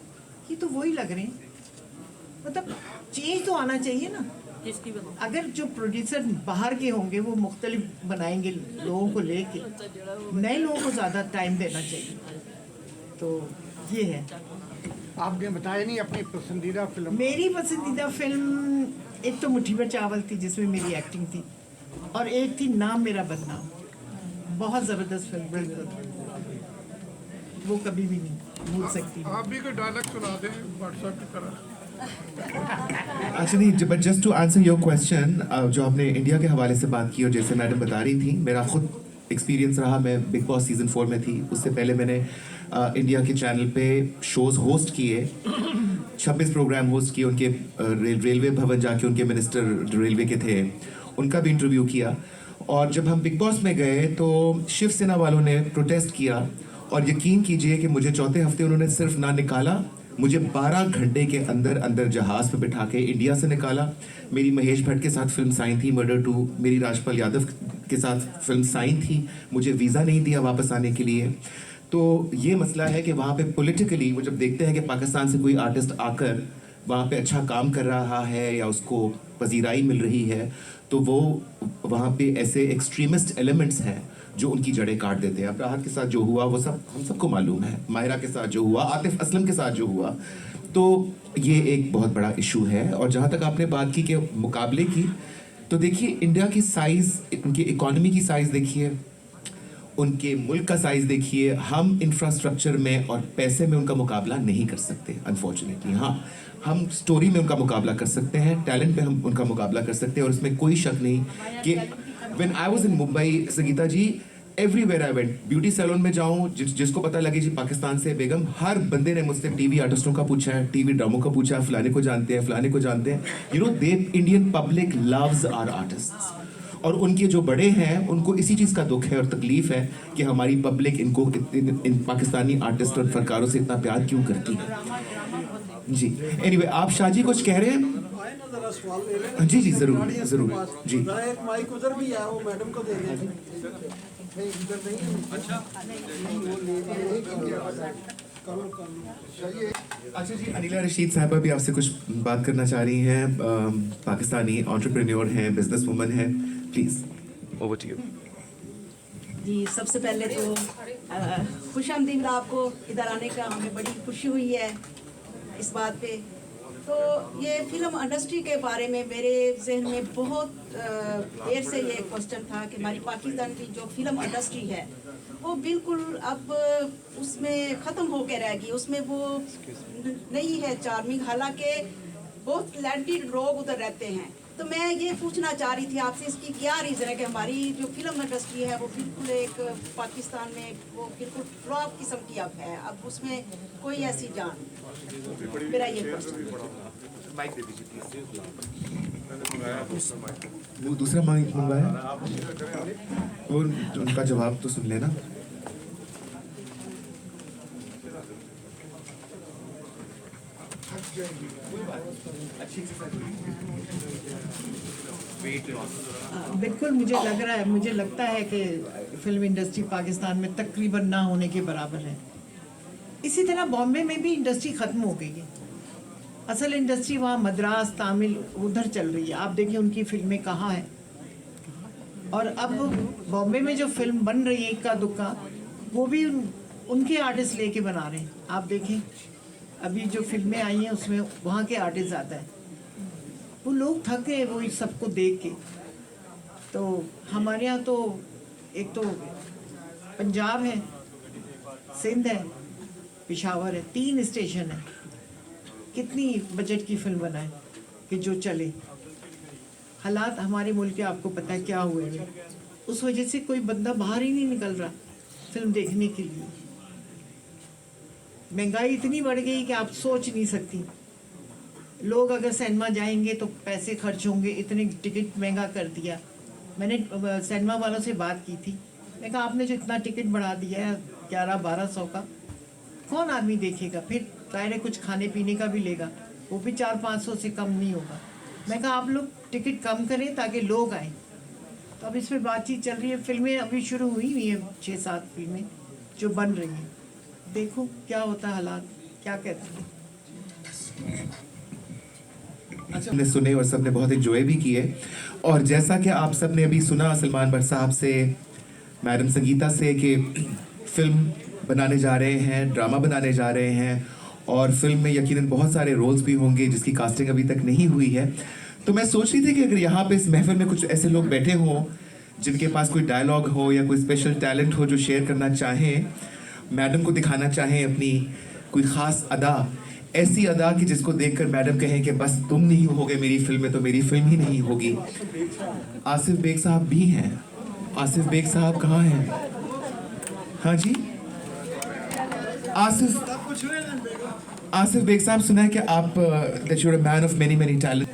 ये तो वही लग रहे हैं। मतलब चेंज तो आना चाहिए ना। अगर जो प्रोड्यूसर बाहर के होंगे वो मुख्तलिफ बनाएंगे लोगों को लेके, नए लोगों को ज़्यादा टाइम देना चाहिए। तो ये है। आपने बताया नहीं अपनी पसंदीदा फिल्म। मेरी पसंदीदा फिल्म एक तो मुट्ठी भर चावल थी, जिसमें मेरी एक्टिंग थी, और एक थी नाम मेरा बदनाम, बहुत ज़बरदस्त फिल्म, बिल्कुल वो कभी भी नहीं भूल सकती। आप भी कोई डायलॉग सुना दें व्हाट्सएप की तरह। Actually, but just to answer your question, जो आपने इंडिया के हवाले से बात की और जैसे मैडम बता रही थी, मेरा खुद एक्सपीरियंस रहा। मैं बिग बॉस सीज़न 4 में थी, उससे पहले मैंने इंडिया के चैनल पे शोज़ होस्ट किए, 26 प्रोग्राम होस्ट किए। उनके रेलवे भवन जाके उनके मिनिस्टर रेलवे के थे, उनका भी इंटरव्यू किया। और जब हम बिग बॉस में गए तो शिवसेना वालों ने प्रोटेस्ट किया, और यकीन कीजिए कि मुझे चौथे हफ्ते उन्होंने सिर्फ ना निकाला, मुझे 12 घंटे के अंदर अंदर जहाज़ पे बिठा के इंडिया से निकाला। मेरी महेश भट्ट के साथ फिल्म साइन थी मर्डर 2, मेरी राजपाल यादव के साथ फिल्म साइन थी, मुझे वीज़ा नहीं दिया वापस आने के लिए। तो ये मसला है कि वहाँ पे पॉलिटिकली वो जब देखते हैं कि पाकिस्तान से कोई आर्टिस्ट आकर वहाँ पे अच्छा काम कर रहा है या उसको पजीराई मिल रही है, तो वो वहाँ पे ऐसे एक्सट्रीमिस्ट एलिमेंट्स हैं जो उनकी जड़ें काट देते हैं। अब राहत के साथ जो हुआ वो सब हम सबको मालूम है, माहिरा के साथ जो हुआ, आतिफ असलम के साथ जो हुआ, तो ये एक बहुत बड़ा इशू है। और जहाँ तक आपने बात की कि मुकाबले की, तो देखिए इंडिया की साइज़, उनकी इकॉनमी की साइज़ देखिए, उनके मुल्क का साइज़ देखिए, हम इंफ्रास्ट्रक्चर में और पैसे में उनका मुकाबला नहीं कर सकते अनफॉर्चुनेटली। हाँ, हम स्टोरी में उनका मुकाबला कर सकते हैं, टैलेंट में हम उनका मुकाबला कर सकते हैं, और इसमें कोई शक नहीं कि when I was in Mumbai, Sangeeta ji, everywhere I went, beauty salon में जाऊँ, जिसको पता लगे जी पाकिस्तान से बेगम, हर बंदे ने मुझसे टीवी आर्टिस्टों का पूछा है, टीवी ड्रामों का पूछा है, फलाने को जानते हैं, फलाने को जानते हैं। You know, they Indian public loves our artists, और उनके जो बड़े हैं उनको इसी चीज़ का दुख है और तकलीफ है कि हमारी पब्लिक इनको इन पाकिस्तानी आर्टिस्ट और फनकारों से इतना प्यार क्यों करती है। जी एनीवे, आप शाहजी कुछ कह रहे हैं? जी जी, ज़रूर ज़रूर जी। एक माइक उधर भी है, वो मैडम को दे दें। अच्छा जी, अनिला रशीद साहबा भी आपसे कुछ बात करना चाह रही हैं। पाकिस्तानी एंटरप्रेन्योर हैं, बिजनेस वुमन हैं। Please over to you. जी, सबसे पहले तो खुश आमदीद आपको इधर आने का, हमें बड़ी खुशी हुई है इस बात पे। तो ये फिल्म इंडस्ट्री के बारे में मेरे जहन में बहुत देर से ये क्वेश्चन था कि हमारी पाकिस्तान की जो फिल्म इंडस्ट्री है वो बिल्कुल अब उसमें ख़त्म होकर रह गई, उसमें वो नहीं है चार्मिंग, हालांकि बहुत टैलेंटेड लोग उधर रहते हैं। तो मैं ये पूछना चाह रही थी आपसे, इसकी क्या रीज़न है कि हमारी जो फिल्म इंडस्ट्री है वो बिल्कुल एक पाकिस्तान में वो बिल्कुल फ्लॉप किस्म की अब है, अब उसमें कोई ऐसी जान। मेरा ये क्वेश्चन। वो दूसरा माइक मंगवाया, वो उनका जवाब तो सुन लेना। बिल्कुल मुझे लगता है कि फिल्म इंडस्ट्री पाकिस्तान में तकरीबन ना होने के बराबर है। इसी तरह बॉम्बे में भी इंडस्ट्री ख़त्म हो गई है। असल इंडस्ट्री वहाँ मद्रास, तामिल उधर चल रही है। आप देखिए उनकी फिल्में कहाँ हैं। और अब बॉम्बे में जो फिल्म बन रही है इक्का दुक्का, वो भी उनके आर्टिस्ट लेके बना रहे हैं। आप देखें अभी जो फिल्में आई हैं उसमें वहाँ के आर्टिस्ट ज़्यादा हैं। वो लोग थक गए वो इस सबको देख के। तो हमारे यहाँ तो एक तो पंजाब है, सिंध है, पेशावर है, 3 स्टेशन है। कितनी बजट की फिल्म बनाए कि जो चले। हालात हमारे मुल्क के आपको पता है क्या हुए हैं, उस वजह से कोई बंदा बाहर ही नहीं निकल रहा फिल्म देखने के लिए। महंगाई इतनी बढ़ गई कि आप सोच नहीं सकती। लोग अगर सिनेमा जाएंगे तो पैसे खर्च होंगे, इतने टिकट महंगा कर दिया। मैंने सिनेमा वालों से बात की थी, मैंने कहा आपने जो इतना टिकट बढ़ा दिया है 1100-1200 का, कौन आदमी देखेगा? फिर दायरे कुछ खाने पीने का भी लेगा, वो भी 400-500 से कम नहीं होगा। मैं कहा आप लोग टिकट कम करें ताकि लोग आएँ। तो अब इस पर बातचीत चल रही है। फिल्में अभी शुरू हुई है, 6-7 फिल्में जो बन रही हैं। देखो क्या होता है, हालात क्या कहते हैं। हमने सुने और सबने बहुत एंजॉय भी किए। और जैसा कि आप सबने अभी सुना सलमान भट्ट साहब से, मैडम संगीता से, कि फिल्म बनाने जा रहे हैं, ड्रामा बनाने जा रहे हैं और फिल्म में यकीनन बहुत सारे रोल्स भी होंगे जिसकी कास्टिंग अभी तक नहीं हुई है। तो मैं सोच रही थी कि अगर यहाँ पे इस महफिल में कुछ ऐसे लोग बैठे हों जिनके पास कोई डायलॉग हो या कोई स्पेशल टैलेंट हो जो शेयर करना चाहें, मैडम को दिखाना चाहें अपनी कोई ख़ास अदा, ऐसी अदा कि जिसको देखकर मैडम कहें कि बस तुम नहीं होगे मेरी फिल्म में तो मेरी फिल्म ही नहीं होगी। आसिफ बेग साहब भी हैं। आसिफ बेग साहब कहाँ हैं? हाँ जी, आसिफ बेग साहब, सुना है कि आप that you are a man of many many talent.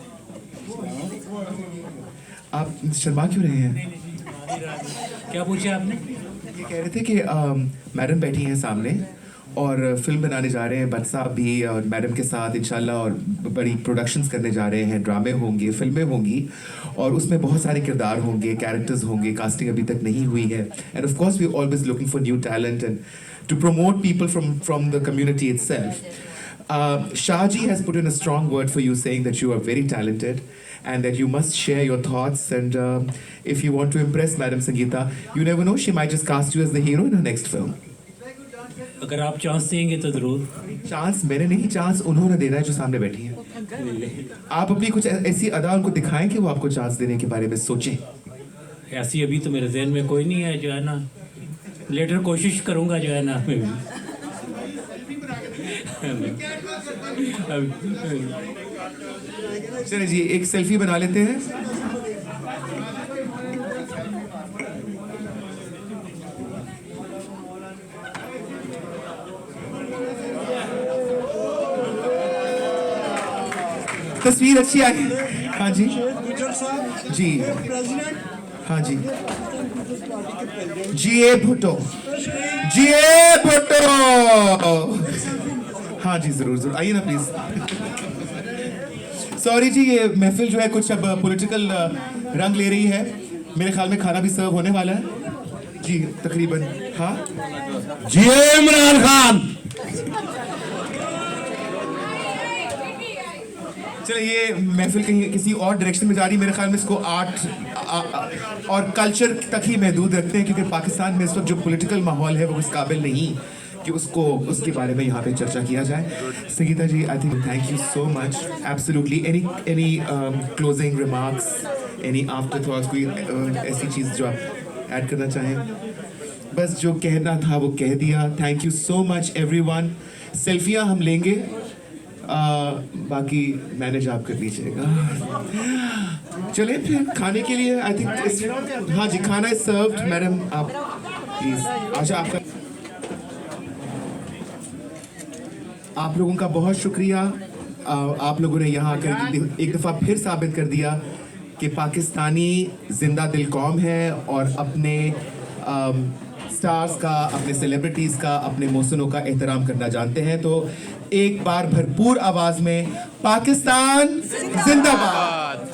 आप शर्मा क्यों रहे हैं? क्या पूछा आपने? ये कह रहे थे कि मैडम बैठी हैं सामने और फिल्म बनाने जा रहे हैं, भट्ट साहब भी और मैडम के साथ इंशाल्लाह, और बड़ी प्रोडक्शंस करने जा रहे हैं, ड्रामे होंगे, फिल्में होंगी और उसमें बहुत सारे किरदार होंगे, कैरेक्टर्स होंगे, कास्टिंग अभी तक नहीं हुई है। And of course we always looking for new talent and to promote people from the community itself. Shahji has put in a strong word for you, saying that you are very talented and that you must share your thoughts, and if you want to impress Madam Sangeeta, you never know, she might just cast you as the hero in her next film. अगर आप chance देंगे तो ज़रूर। Chance मैंने नहीं, chance उन्होंने देना है जो सामने बैठी है। आप अपनी कुछ ऐसी अदा उनको दिखाएं कि वो आपको चांस देने के बारे में सोचें। ऐसी अभी तो मेरे जहन में कोई नहीं है, जो है ना, लेटर कोशिश करूंगा, जो है ना। चलिए जी, एक सेल्फी बना लेते हैं। तस्वीर अच्छी आई। हाँ जी जी, हाँ जी, जी.ए. भुट्टो, जी.ए. भुट्टो। हाँ जी, जरूर जरूर आइए ना प्लीज। सॉरी जी, ये महफिल जो है कुछ अब पॉलिटिकल रंग ले रही है। मेरे ख्याल में खाना भी सर्व होने वाला है। जी तकरीबन हाँ जी इमरान खान। चलिए ये महफिल कहीं किसी और डायरेक्शन में जा रही है। मेरे ख्याल में इसको आर्ट और कल्चर तक ही महदूद रखते हैं, क्योंकि पाकिस्तान में इस वक्त जो पॉलिटिकल माहौल है वो इस काबिल नहीं कि उसको उसके बारे में यहाँ पे चर्चा किया जाए। Sangeeta ji, I think thank you so much. Absolutely any closing remarks, any after thoughts, कोई ऐसी चीज़ जो आप ऐड करना चाहें? बस जो कहना था वो कह दिया। Thank you so much everyone. सेल्फियाँ हम लेंगे, बाकी मैनेज आप कर लीजिएगा। चलिए फिर खाने के लिए आई थिंक हाँ जी खाना इज सर्व्ड। मैडम आप प्लीज। अच्छा आपका आप लोगों का बहुत शुक्रिया। आप लोगों ने यहाँ आकर एक दफ़ा फिर साबित कर दिया कि पाकिस्तानी जिंदा दिल कौम है और अपने स्टार्स का, अपने सेलिब्रिटीज़ का, अपने मौसनों का एहतराम करना जानते हैं। तो एक बार भरपूर आवाज़ में पाकिस्तान जिंदाबाद।